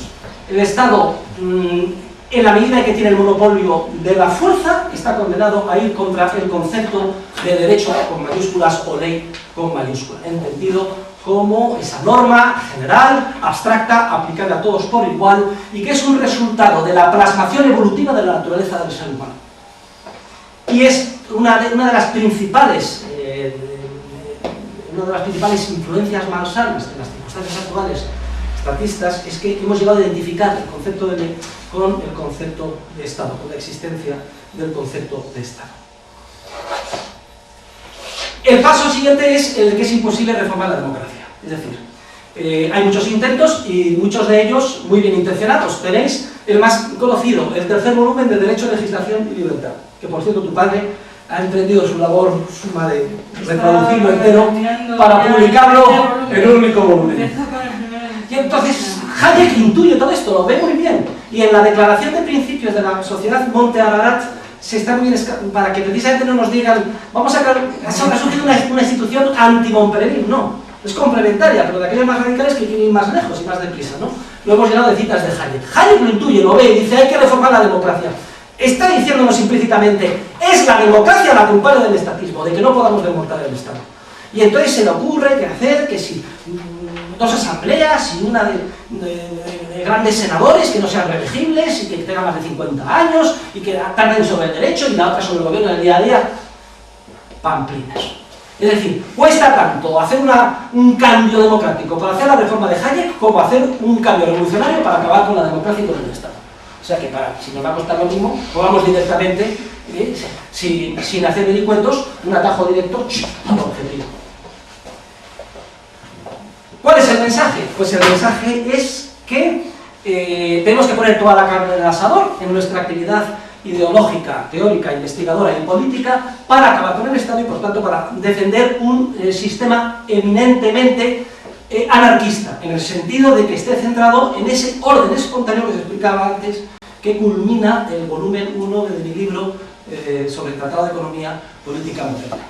El Estado, en la medida en que tiene el monopolio de la fuerza, está condenado a ir contra el concepto de derecho con mayúsculas o ley con mayúsculas, entendido como esa norma general, abstracta, aplicable a todos por igual y que es un resultado de la plasmación evolutiva de la naturaleza del ser humano. Y es una de las principales influencias malsanas de las circunstancias actuales estatistas es que hemos llegado a identificar el concepto de ley con el concepto de Estado, con la existencia del concepto de Estado. El paso siguiente es el que es imposible reformar la democracia. Es decir, hay muchos intentos y muchos de ellos muy bien intencionados. Tenéis el más conocido, el tercer volumen de Derecho, Legislación y Libertad, que por cierto tu padre ha emprendido su labor suma de retraducirlo entero para publicarlo en un único volumen. Y entonces Hayek intuye todo esto, lo ve muy bien. Y en la Declaración de Principios de la Sociedad Monte Ararat se está muy bien, para que precisamente no nos digan vamos a ha surgido una institución anti-Montpellier, no, es complementaria, pero de aquellos más radicales que quieren ir más lejos y más deprisa, ¿no? Lo hemos llenado de citas de Hayek. Hayek lo intuye, lo ve y dice hay que reformar la democracia. Está diciéndonos implícitamente, es la democracia la culpable del estatismo, de que no podamos desmontar el Estado. Y entonces se le ocurre que hacer que si dos asambleas y una de grandes senadores que no sean reelegibles y que tengan más de 50 años y que tarden sobre el derecho y la otra sobre el gobierno del día a día. Pamplinas. Es decir, cuesta tanto hacer un cambio democrático para hacer la reforma de Hayek como hacer un cambio revolucionario para acabar con la democracia y con el Estado. O sea que si nos va a costar lo mismo, vamos directamente, sin hacer vericuentos, un atajo directo al objetivo. ¿Cuál es el mensaje? Pues el mensaje es que tenemos que poner toda la carne en el asador en nuestra actividad ideológica, teórica, investigadora y política para acabar con el Estado y por tanto para defender un sistema eminentemente anarquista, en el sentido de que esté centrado en ese orden espontáneo que se explicaba antes, que culmina el volumen 1 de mi libro sobre el Tratado de Economía Política Moderna.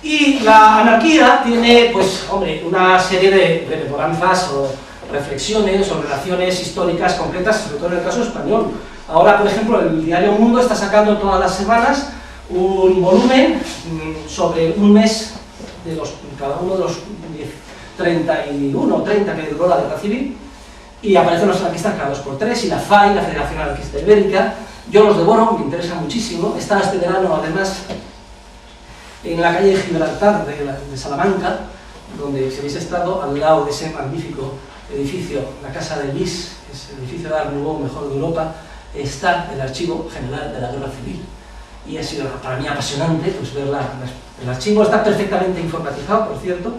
Y la anarquía tiene, pues, hombre, una serie de memoranzas o reflexiones o relaciones históricas concretas, sobre todo en el caso español. Ahora, por ejemplo, el diario Mundo está sacando todas las semanas un volumen sobre un mes de cada uno de los 31 o 30 que duró la guerra civil, y aparecen los anarquistas cada 2 por 3 y la FAI, la Federación Anarquista Ibérica. Yo los devoro, me interesa muchísimo. Estaba este verano, además, en la calle de Gibraltar de Salamanca, donde si habéis estado, al lado de ese magnífico edificio, la Casa de Lis, que es el edificio de Art Nouveau mejor de Europa, está el Archivo General de la Guerra Civil. Y ha sido para mí apasionante pues, ver el archivo. Está perfectamente informatizado, por cierto.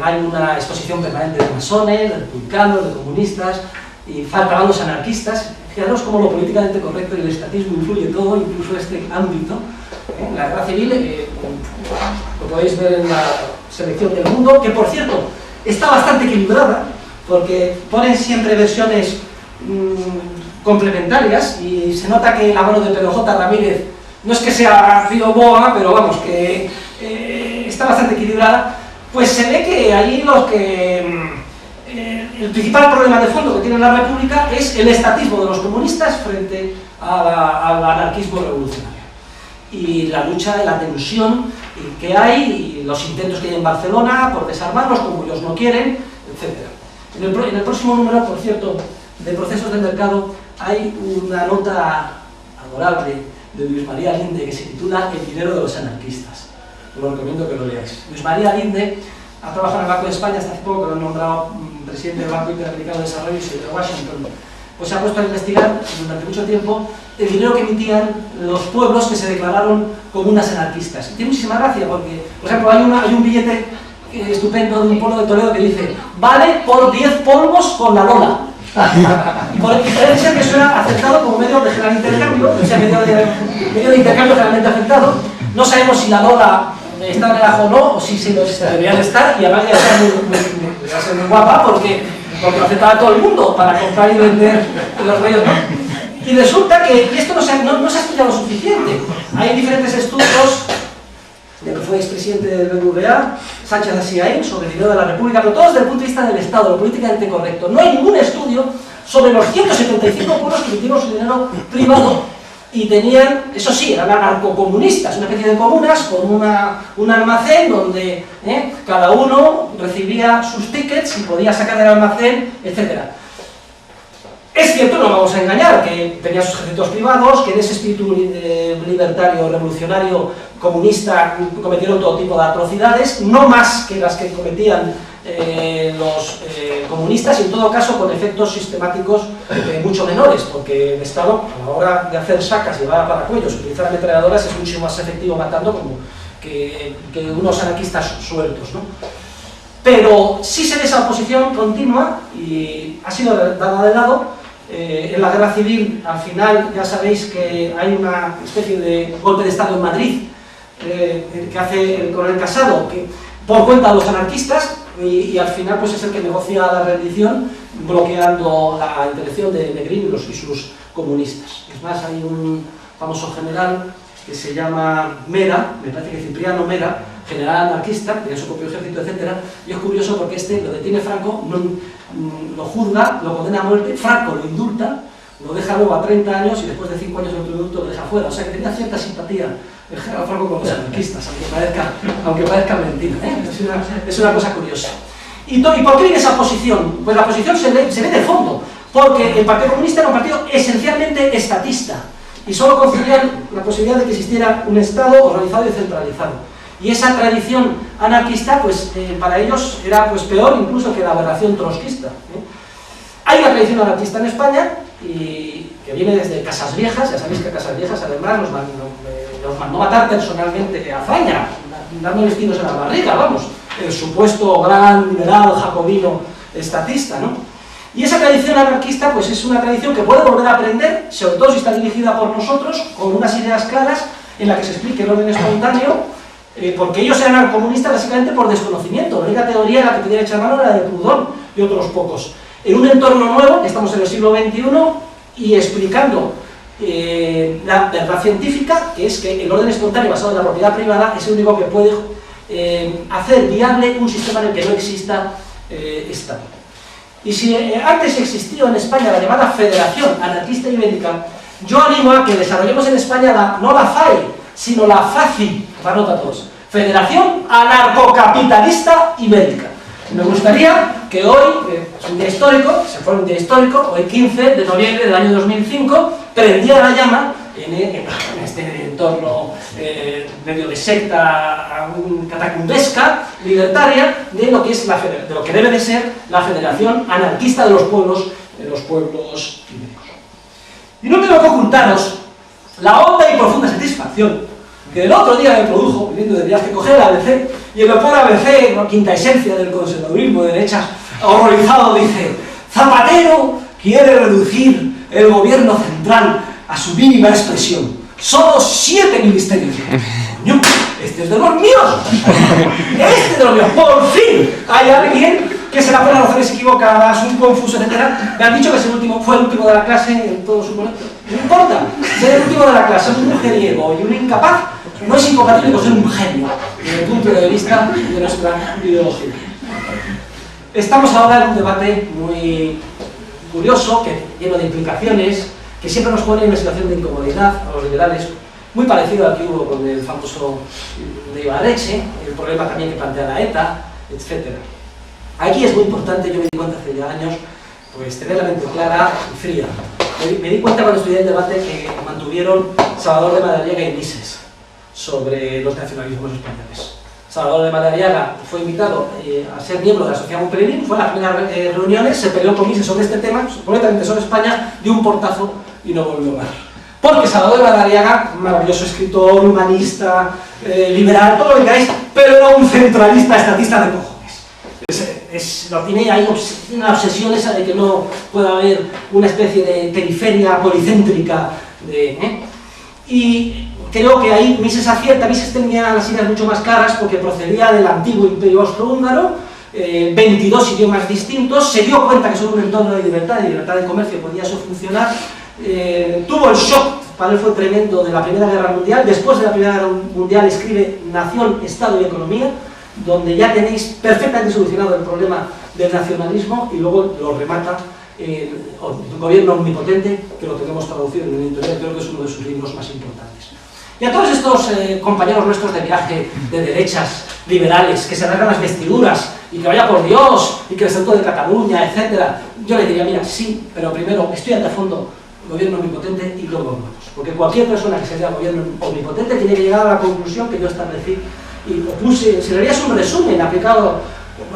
Hay una exposición permanente de masones, de republicanos, de comunistas, y faltan bandos anarquistas. Fijaros cómo lo políticamente correcto y el estatismo influye todo, incluso este ámbito. La guerra civil, lo podéis ver en la selección del Mundo, que por cierto está bastante equilibrada, porque ponen siempre versiones complementarias, y se nota que la mano de Pedro J. Ramírez no es que sea Río Boa, pero vamos, que está bastante equilibrada. Pues se ve que allí el principal problema de fondo que tiene la República es el estatismo de los comunistas frente al anarquismo revolucionario. Y la lucha, la tensión que hay, y los intentos que hay en Barcelona por desarmarlos como ellos no quieren, etc. En el próximo número, por cierto, de Procesos del Mercado, hay una nota adorable de Luis María Linde que se titula El dinero de los anarquistas. Os lo recomiendo que lo leáis. Luis María Linde ha trabajado en el Banco de España hasta hace poco, que lo han nombrado presidente del Banco Interamericano de Desarrollo y de Washington. Pues se ha puesto a investigar durante mucho tiempo el dinero que emitían los pueblos que se declararon comunas anarquistas. Y tiene muchísima gracia porque, por ejemplo, hay un billete estupendo de un pueblo de Toledo que dice vale por 10 polvos con la Lola. Y parece ser que eso era aceptado como medio de generar intercambio, o sea, medio de intercambio generalmente aceptado. No sabemos si la Lola está en el ajo o no, o si se deberían estar, y además debería ser muy guapa porque lo aceptaba todo el mundo para comprar y vender los medios, ¿no? Y resulta que esto no se ha estudiado lo suficiente. Hay diferentes estudios de que fue expresidente del BBVA, Sánchez Asiaín, sobre el dinero de la República, pero todos desde el punto de vista del Estado, lo políticamente correcto. No hay ningún estudio sobre los 175 pueblos que emitieron su dinero privado y tenían, eso sí, eran anarcocomunistas, una especie de comunas con un almacén donde cada uno recibía sus tickets y podía sacar del almacén, etc. Es cierto, no vamos a engañar, que tenía sus ejércitos privados, que en ese espíritu libertario, revolucionario, comunista, cometieron todo tipo de atrocidades, no más que las que cometían los comunistas, y en todo caso con efectos sistemáticos mucho menores, porque el Estado, a la hora de hacer sacas, llevar paracuellos, utilizar ametralladoras, es mucho más efectivo matando como que unos anarquistas sueltos, ¿no? Pero sí se ve esa oposición continua y ha sido dada de lado. En la guerra civil, al final, ya sabéis que hay una especie de golpe de Estado en Madrid que hace el coronel Casado, que por cuenta de los anarquistas, y al final pues es el que negocia la rendición, bloqueando la intervención de Negrín y sus comunistas. Es más, hay un famoso general que se llama Mera, me parece que Cipriano Mera, general anarquista, tiene su propio ejército, etc. Y es curioso porque lo detiene Franco, lo juzga, lo condena a muerte, Franco lo indulta, lo deja luego a 30 años y después de 5 años de otro indulto lo deja fuera. O sea que tenía cierta simpatía el general Franco con los anarquistas, aunque parezca mentira, ¿eh? Es una cosa curiosa. ¿Y por qué viene esa posición? Pues la posición se ve de fondo, porque el Partido Comunista era un partido esencialmente estatista y solo concebían la posibilidad de que existiera un Estado organizado y centralizado. Y esa tradición anarquista, pues para ellos era pues peor incluso que la aberración trotskista, ¿eh? Hay una tradición anarquista en España y que viene desde Casas Viejas. Ya sabéis que a Casas Viejas además los mandó matar personalmente a Azaña, dándoles tiros en la barriga, vamos, el supuesto gran liberal jacobino estatista, ¿no? Y esa tradición anarquista pues es una tradición que puede volver a aprender, sobre todo si está dirigida por nosotros, con unas ideas claras en la que se explique el orden espontáneo, porque ellos eran comunistas básicamente por desconocimiento. La única teoría en la que podían echar mano era de Proudhon y otros pocos. En un entorno nuevo, estamos en el siglo XXI, y explicando la verdad científica, que es que el orden espontáneo basado en la propiedad privada es el único que puede hacer viable un sistema en el que no exista Estado. Y si antes existió en España la llamada Federación Anarquista Ibérica, yo animo a que desarrollemos en España no la FAI, sino la FACI, para nota todos, Federación Anarcocapitalista Ibérica. Me gustaría que hoy, es un día histórico, se fue un día histórico, hoy 15 de noviembre del año 2005, prendiera la llama en este entorno medio de secta catacumbesca, libertaria, de lo que es de lo que debe de ser la Federación Anarquista de los Pueblos ibéricos. Y no tengo que ocultaros la honda y profunda satisfacción que el otro día me produjo, viniendo de viaje, coger el ABC, y el autor ABC, la quinta esencia del conservadurismo de derechas, horrorizado, dice: Zapatero quiere reducir el gobierno central a su mínima expresión. Solo 7 ministerios. Coño, este es de los míos. Este es de los míos. Por fin hay alguien que se la pone a razones equivocadas, un confuso, etc. Me han dicho que fue el último de la clase en todo su momento. No importa, ser el último de la clase, un mujeriego y un incapaz no es incompatible con ser un genio, desde el punto de vista de nuestra ideología. Estamos ahora en un debate muy curioso, lleno de implicaciones, que siempre nos pone en una situación de incomodidad a los liberales, muy parecido al que hubo con el famoso de Ibarretxe, el problema también que plantea la ETA, etc. Aquí es muy importante, yo me di cuenta hace ya años, pues tener la mente clara y fría. Me di cuenta cuando estudié el debate que mantuvieron Salvador de Madariaga y Mises sobre los nacionalismos españoles. Salvador de Madariaga fue invitado a ser miembro de la Sociedad Montpellier, fue a las primeras reuniones, se peleó con Mises sobre este tema, completamente sobre España, dio un portazo y no volvió más. Porque Salvador de Madariaga, maravilloso escritor, humanista, liberal, todo lo que queráis, pero era un centralista estatista de cojones. Lo tiene ahí una obsesión esa de que no pueda haber una especie de periferia policéntrica. Y creo que ahí Mises acierta. Mises tenía las ideas mucho más claras porque procedía del antiguo imperio austrohúngaro, 22 idiomas distintos, se dio cuenta que solo un entorno de libertad y libertad de comercio podía eso funcionar. Tuvo el shock, para él fue tremendo, de la Primera Guerra Mundial. Después de la Primera Guerra Mundial escribe Nación, Estado y Economía, donde ya tenéis perfectamente solucionado el problema del nacionalismo, y luego lo remata Gobierno omnipotente, que lo tenemos traducido en el editorial, creo que es uno de sus libros más importantes. Y a todos estos compañeros nuestros de viaje de derechas, liberales, que se rasgan las vestiduras, y que vaya por Dios, y que el Estatuto de Cataluña, etc., yo les diría, mira, sí, pero primero, estudiate a fondo gobierno omnipotente y luego vamos. Porque cualquier persona que se diga gobierno omnipotente tiene que llegar a la conclusión que yo establecí y lo puse. Si leerías un resumen aplicado,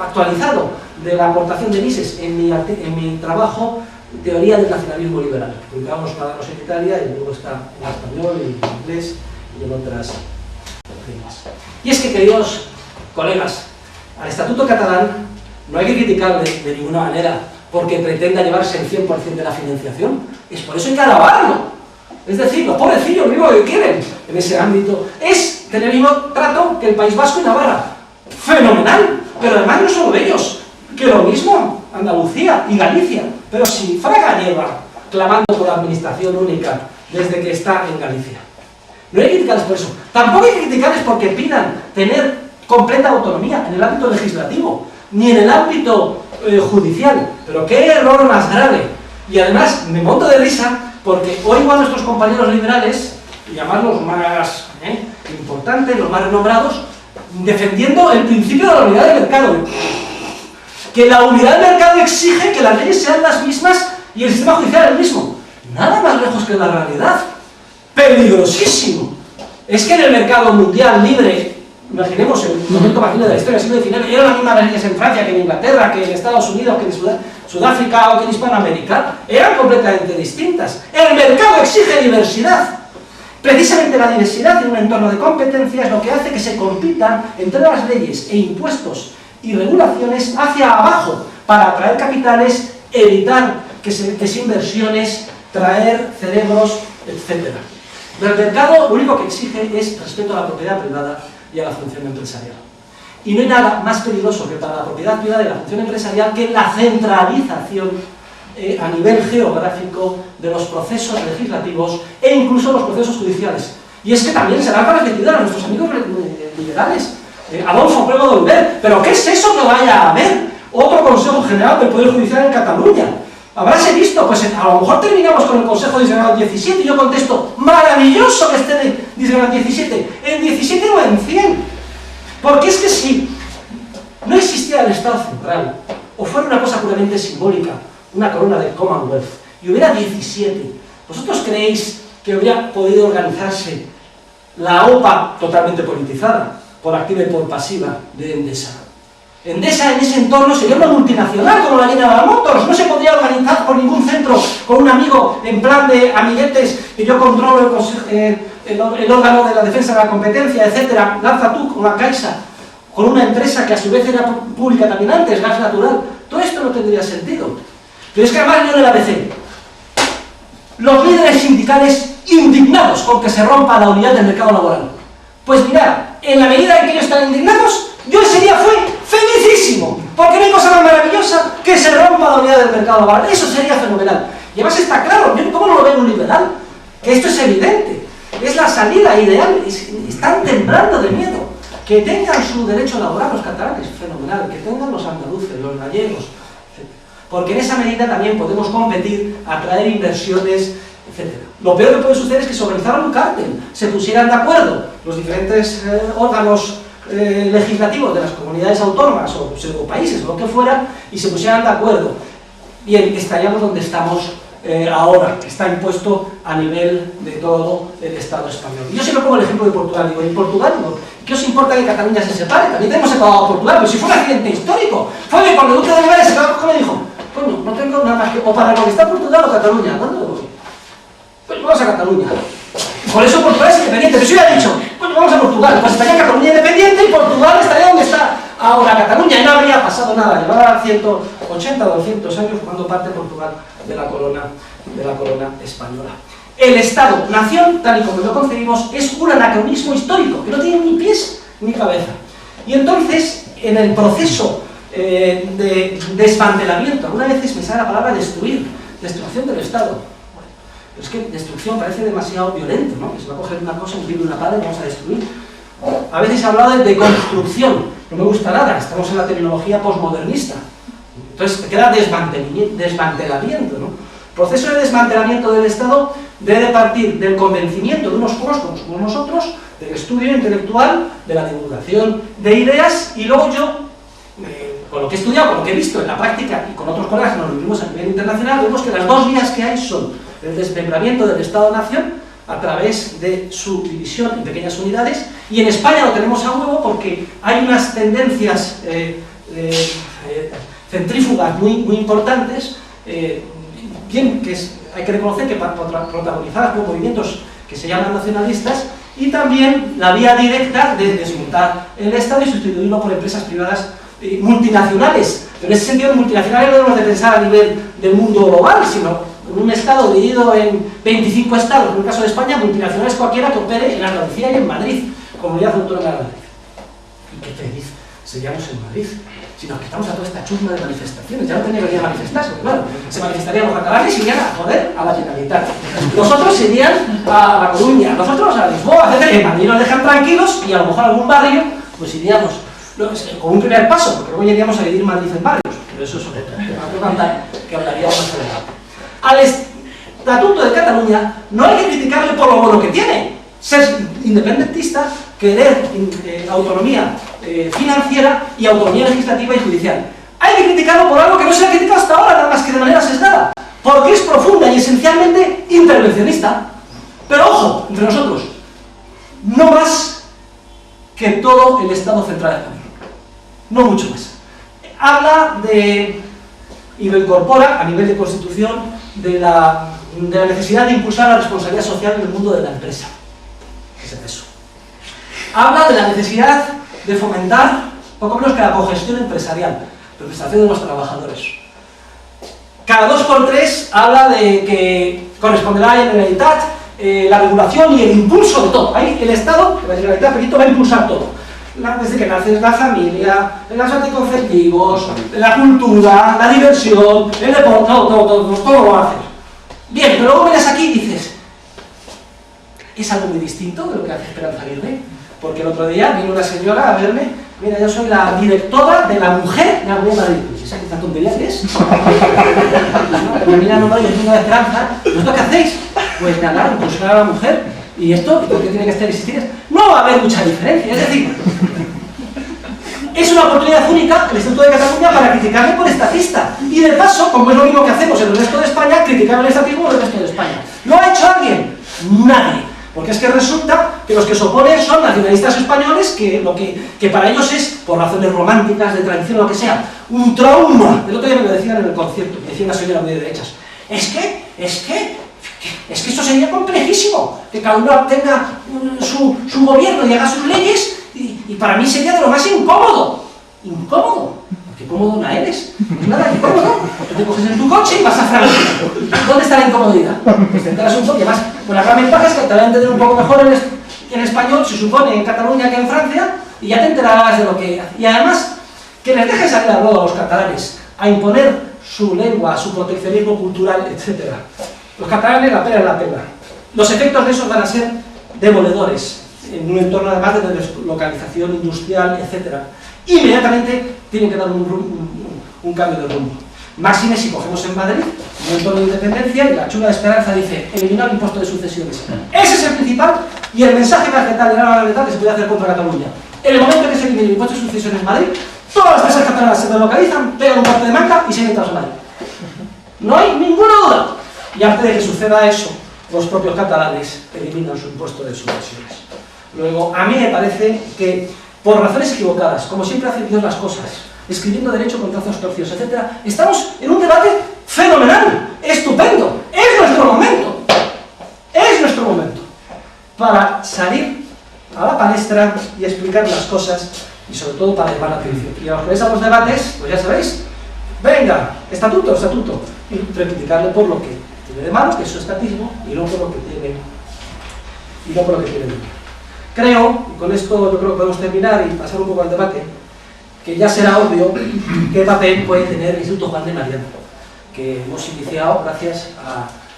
actualizado, de la aportación de Mises en mi trabajo Teoría del Nacionalismo Liberal. Publicamos para los en Italia y luego está en español, en inglés y en otras lenguas. Y es que, queridos colegas, al Estatuto catalán no hay que criticarle de ninguna manera porque pretenda llevarse el 100% de la financiación. Es por eso hay que alabarlo. Es decir, los pobrecillos, lo único que quieren en ese ámbito es tener el mismo trato que el País Vasco y Navarra. ¡Fenomenal! Pero además no solo ellos, que lo mismo Andalucía y Galicia. Pero si Fraga lleva clamando por la administración única desde que está en Galicia. No hay que criticarles por eso. Tampoco hay que criticarles porque pidan tener completa autonomía en el ámbito legislativo, ni en el ámbito judicial. Pero qué error más grave. Y además me monto de risa porque oigo a nuestros compañeros liberales, y además los más importantes, los más renombrados, defendiendo el principio de la unidad del mercado. Que la unidad del mercado exige que las leyes sean las mismas y el sistema judicial el mismo. Nada más lejos que la realidad. Peligrosísimo. Es que en el mercado mundial libre, imaginemos el momento más libre de la historia del siglo XIX, eran las mismas leyes en Francia que en Inglaterra, que en Estados Unidos, que en Sudáfrica o que en Hispanoamérica, eran completamente distintas. El mercado exige diversidad. Precisamente la diversidad en un entorno de competencia es lo que hace que se compitan entre las leyes e impuestos y regulaciones hacia abajo para atraer capitales, evitar desinversiones, traer cerebros, etc. El mercado lo único que exige es respeto a la propiedad privada y a la función empresarial. Y no hay nada más peligroso que para la propiedad privada y la función empresarial que la centralización a nivel geográfico de los procesos legislativos e incluso los procesos judiciales. Y es que también se dan para repetidas a nuestros amigos liberales. Adolfo Prego de Oliver, ¿pero qué es eso que vaya a haber? Otro Consejo General del Poder Judicial en Cataluña. Habráse visto, pues a lo mejor terminamos con el Consejo Disgregado 17 y yo contesto, maravilloso que esté Disgregado 17, en 17 o en 100. Porque es que si no existiera el Estado central, o fuera una cosa puramente simbólica, una corona del Commonwealth, y hubiera 17, ¿vosotros creéis que hubiera podido organizarse la OPA totalmente politizada, por activa y por pasiva, de Endesa? Endesa en ese entorno sería una multinacional como la General Motors, no se podría organizar por ningún centro con un amigo en plan de amiguetes que yo controlo el órgano de la defensa de la competencia, etcétera, lanza tú con la Caixa, con una empresa que a su vez era pública también antes, gas natural. Todo esto no tendría sentido. Pero es que además yo en el ABC, los líderes sindicales indignados con que se rompa la unidad del mercado laboral. Pues mirad, en la medida en que ellos están indignados, yo ese día fui felicísimo, porque no hay cosa más maravillosa que se rompa la unidad del mercado laboral. Eso sería fenomenal. Y además está claro, ¿cómo no lo ve un liberal? Que esto es evidente, es la salida ideal, están temblando de miedo. Que tengan su derecho laboral los catalanes, fenomenal, que tengan los andaluces, los gallegos, etc. Porque en esa medida también podemos competir, atraer inversiones, etc. Lo peor que puede suceder es que se organizara un cártel, se pusieran de acuerdo los diferentes órganos legislativos de las comunidades autónomas o países o lo que fuera y se pusieran de acuerdo. Bien, estaríamos donde estamos ahora, que está impuesto a nivel de todo el Estado español. Y yo siempre pongo el ejemplo de Portugal, digo, en Portugal, digo, ¿qué os importa que Cataluña se separe? También tenemos separado a Portugal, pero si fue un accidente histórico, fue que cuando el duque de Olivares se quedó, me dijo, coño, no tengo nada más que, o para conquistar Portugal o Cataluña, ¿dónde voy? Pues vamos a Cataluña. Por eso Portugal es independiente, pero si hubiera dicho, coño, vamos a Portugal, pues estaría Cataluña independiente y Portugal estaría donde está ahora Cataluña, y no habría pasado nada, llevaba 180 o 200 años formando parte de Portugal de la corona española. El Estado-nación, tal y como lo concebimos, es un anacronismo histórico, que no tiene ni pies ni cabeza. Y entonces, en el proceso de desmantelamiento, algunas veces me sale la palabra destruir, destrucción del Estado. Bueno, pero es que destrucción parece demasiado violento, ¿no? Que se va a coger una cosa, un libro y una pala y vamos a destruir. A veces se ha hablado de construcción, no me gusta nada, estamos en la terminología posmodernista. Entonces queda desmantelamiento, ¿no? El proceso de desmantelamiento del Estado debe partir del convencimiento de unos pocos como nosotros, del estudio intelectual, de la divulgación de ideas, y luego yo, con lo que he estudiado, con lo que he visto en la práctica y con otros colegas que nos reunimos a nivel internacional, vemos que las dos vías que hay son el desmembramiento del Estado-Nación a través de su división en pequeñas unidades, y en España lo tenemos a huevo porque hay unas tendencias centrífugas muy importantes, hay que reconocer que protagonizadas por movimientos que se llaman nacionalistas, y también la vía directa de desmontar el Estado y sustituirlo por empresas privadas multinacionales. Pero en ese sentido, multinacionales no debemos de pensar a nivel del mundo global, sino en un Estado dividido en 25 estados, en el caso de España, multinacionales cualquiera que opere en Andalucía y en Madrid, Comunidad Autónoma de Madrid. Y qué feliz seríamos en Madrid, si nos quitamos a toda esta chusma de manifestaciones. Ya no tenía que venir a manifestarse, claro, se manifestarían los catalanes y irían a joder a la Generalitat. Nosotros irían a La Coruña, nosotros a Lisboa, etc. En Madrid nos dejan tranquilos, y a lo mejor a algún barrio, pues iríamos con un primer paso, porque luego iríamos a dividir Madrid en barrios, pero eso es otro tema que hablaríamos más adelante. Al Estatuto de Cataluña no hay que criticarle por lo bueno que tiene. Ser independentista, querer autonomía financiera y autonomía legislativa y judicial. Hay que criticarlo por algo que no se ha criticado hasta ahora, nada más que de manera sesgada, porque es profunda y esencialmente intervencionista. Pero ojo, entre nosotros, no más que todo el Estado central español, no mucho más. Habla de, y lo incorpora a nivel de Constitución, de la necesidad de impulsar la responsabilidad social en el mundo de la empresa. ¿Qué es eso? Habla de la necesidad de fomentar, poco menos que la cogestión empresarial, representación de los trabajadores. Cada 2 por 3 habla de que corresponderá a la Generalitat la regulación y el impulso de todo. Ahí el Estado, la Generalitat, Perito, va a impulsar todo. Desde que nace la familia, los anticonceptivos, la cultura, la diversión, el deporte, todo lo va a hacer. Bien, pero luego vienes aquí y dices, es algo muy distinto de lo que hace Esperanza Aguirre, porque el otro día vino una señora a verme, mira, yo soy la directora de la mujer de la Comunidad de Madrid. Pues esa esta tontería que es. Me mira, no, yo tengo de Esperanza. ¿Vosotros qué hacéis? Pues nada, impulsar a la mujer. ¿Y esto? ¿Por qué tiene que estar existir? No va a haber mucha diferencia, es decir, es una oportunidad única el Estatuto de Cataluña para criticarle por estatista. Y de paso, como es lo mismo que hacemos en el resto de España, criticar el estatismo del resto de España. ¿Lo ha hecho alguien? Nadie. Porque es que resulta que los que se oponen son nacionalistas españoles, que para ellos es, por razones románticas, de tradición o lo que sea, un trauma. El otro día me lo decían en el concierto, me decía una señora muy de derechas. Es que esto sería complejísimo, que cada uno tenga su gobierno y haga sus leyes, y para mí sería de lo más incómodo. ¿Incómodo? ¿Qué cómodo no eres? No es nada incómodo. Tú te coges en tu coche y vas a Francia. ¿Dónde está la incomodidad? Pues te enteras un poco, y además, pues la gran ventaja es que te van a entender un poco mejor en español, se supone, en Cataluña que en Francia, y ya te enterarás de lo que... Y además, que les dejes salir a ruedo a los catalanes, a imponer su lengua, su proteccionismo cultural, etc. Los catalanes la pena es la pena. Los efectos de eso van a ser demoledores, en un entorno además de deslocalización industrial, etc. Inmediatamente tienen que dar un cambio de rumbo. Máxime si cogemos en Madrid un entorno de independencia y la chula de Esperanza dice eliminar el impuesto de sucesiones. Ese es el principal y el mensaje más letal y la letal que se puede hacer contra Cataluña. En el momento en que se elimine el impuesto de sucesiones en Madrid, todas las empresas catalanas se deslocalizan, pegan un corte de manga y se vienen tras Madrid. No hay ninguna duda. Y antes de que suceda eso, los propios catalanes eliminan su impuesto de sucesiones. Luego, a mí me parece que, por razones equivocadas, como siempre hace Dios las cosas, escribiendo derecho con trazos torcidos, etc., estamos en un debate fenomenal, estupendo. Es nuestro momento. Es nuestro momento para salir a la palestra y explicar las cosas y sobre todo para llamar la atención. Y a los que veis a los debates, pues ya sabéis, venga, estatuto, y criticarle por lo que tiene de malo, que es su estatismo, y no por lo que tiene de malo. Creo, y con esto yo creo que podemos terminar y pasar un poco al debate, que ya será obvio qué papel puede tener el Instituto Juan de Mariana, que hemos iniciado gracias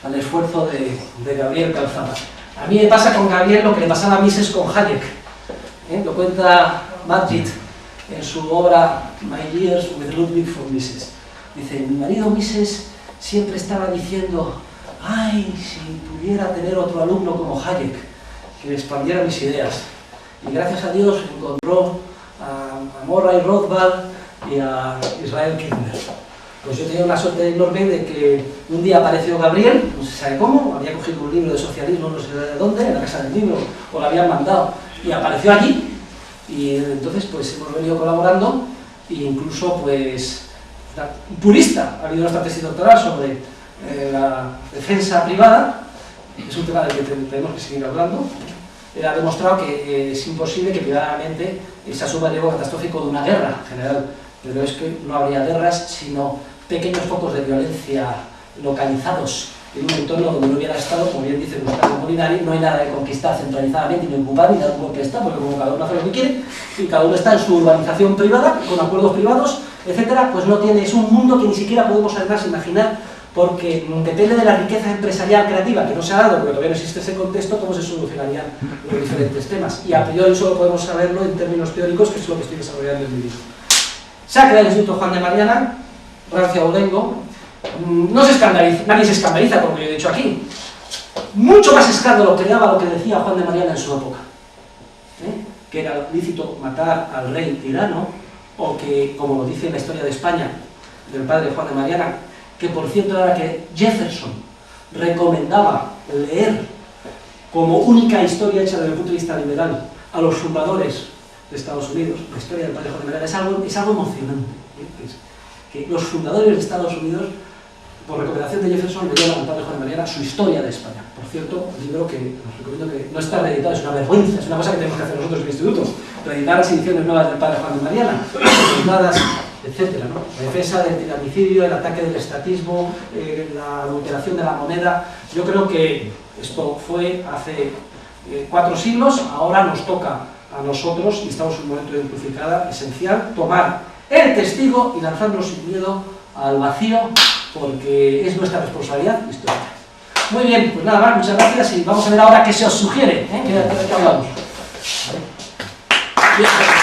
al esfuerzo de Gabriel Calzada. A mí me pasa con Gabriel lo que le pasaba a Mises con Hayek. Lo cuenta Madrid en su obra My Years with Ludwig von Mises. Dice, mi marido Mises siempre estaba diciendo, ay, si pudiera tener otro alumno como Hayek, que expandiera mis ideas. Y gracias a Dios encontró a Murray Rothbard y a Israel Kirzner. Pues yo tenía una suerte enorme de que un día apareció Gabriel, no se sabe cómo, había cogido un libro de socialismo, no sé de dónde, en la casa del libro, o lo habían mandado, y apareció allí, y entonces pues hemos venido colaborando, e incluso pues purista, ha habido nuestra tesis doctoral sobre la defensa privada, es un tema del que tenemos que seguir hablando. Ha demostrado que es imposible que privadamente se asuma el riesgo catastrófico de una guerra general, pero es que no habría guerras sino pequeños focos de violencia localizados en un entorno donde no hubiera estado, como bien dice Gustavo Molinari, no hay nada de conquistar centralizadamente, ni ocupar, ni dar un golpe de Estado, porque como cada uno hace lo que quiere, y cada uno está en su urbanización privada, con acuerdos privados, etcétera, pues no tiene, es un mundo que ni siquiera podemos además imaginar, porque depende de la riqueza empresarial creativa que no se ha dado, porque todavía no existe ese contexto, cómo se solucionarían los diferentes temas. Y a priori solo podemos saberlo en términos teóricos, que es lo que estoy desarrollando en mi libro. Se ha creado el Instituto Juan de Mariana, Rancia Olengo. No se escandaliza, nadie se escandaliza, como yo he dicho aquí. Mucho más escándalo creaba lo que decía Juan de Mariana en su época, que era lícito matar al rey tirano, o que, como lo dice en la historia de España, del padre Juan de Mariana, que por cierto era que Jefferson recomendaba leer como única historia hecha desde el punto de vista liberal a los fundadores de Estados Unidos. La historia del padre Juan de Mariana es algo emocionante, que los fundadores de Estados Unidos, por recomendación de Jefferson, le dieron al padre Juan de Mariana su historia de España. Por cierto, un libro que os recomiendo, que no está reeditado, es una vergüenza, es una cosa que tenemos que hacer nosotros en el instituto, reeditar las ediciones nuevas del padre Juan de Mariana, etcétera, ¿no? La defensa del tiranicidio, el ataque del estatismo, la adulteración de la moneda. Yo creo que esto fue hace 4 siglos, ahora nos toca a nosotros, y estamos en un momento de encrucijada esencial, tomar el testigo y lanzarnos sin miedo al vacío, porque es nuestra responsabilidad histórica. Muy bien, pues nada más, muchas gracias, y vamos a ver ahora qué se os sugiere, ¿Qué hablamos? Bien.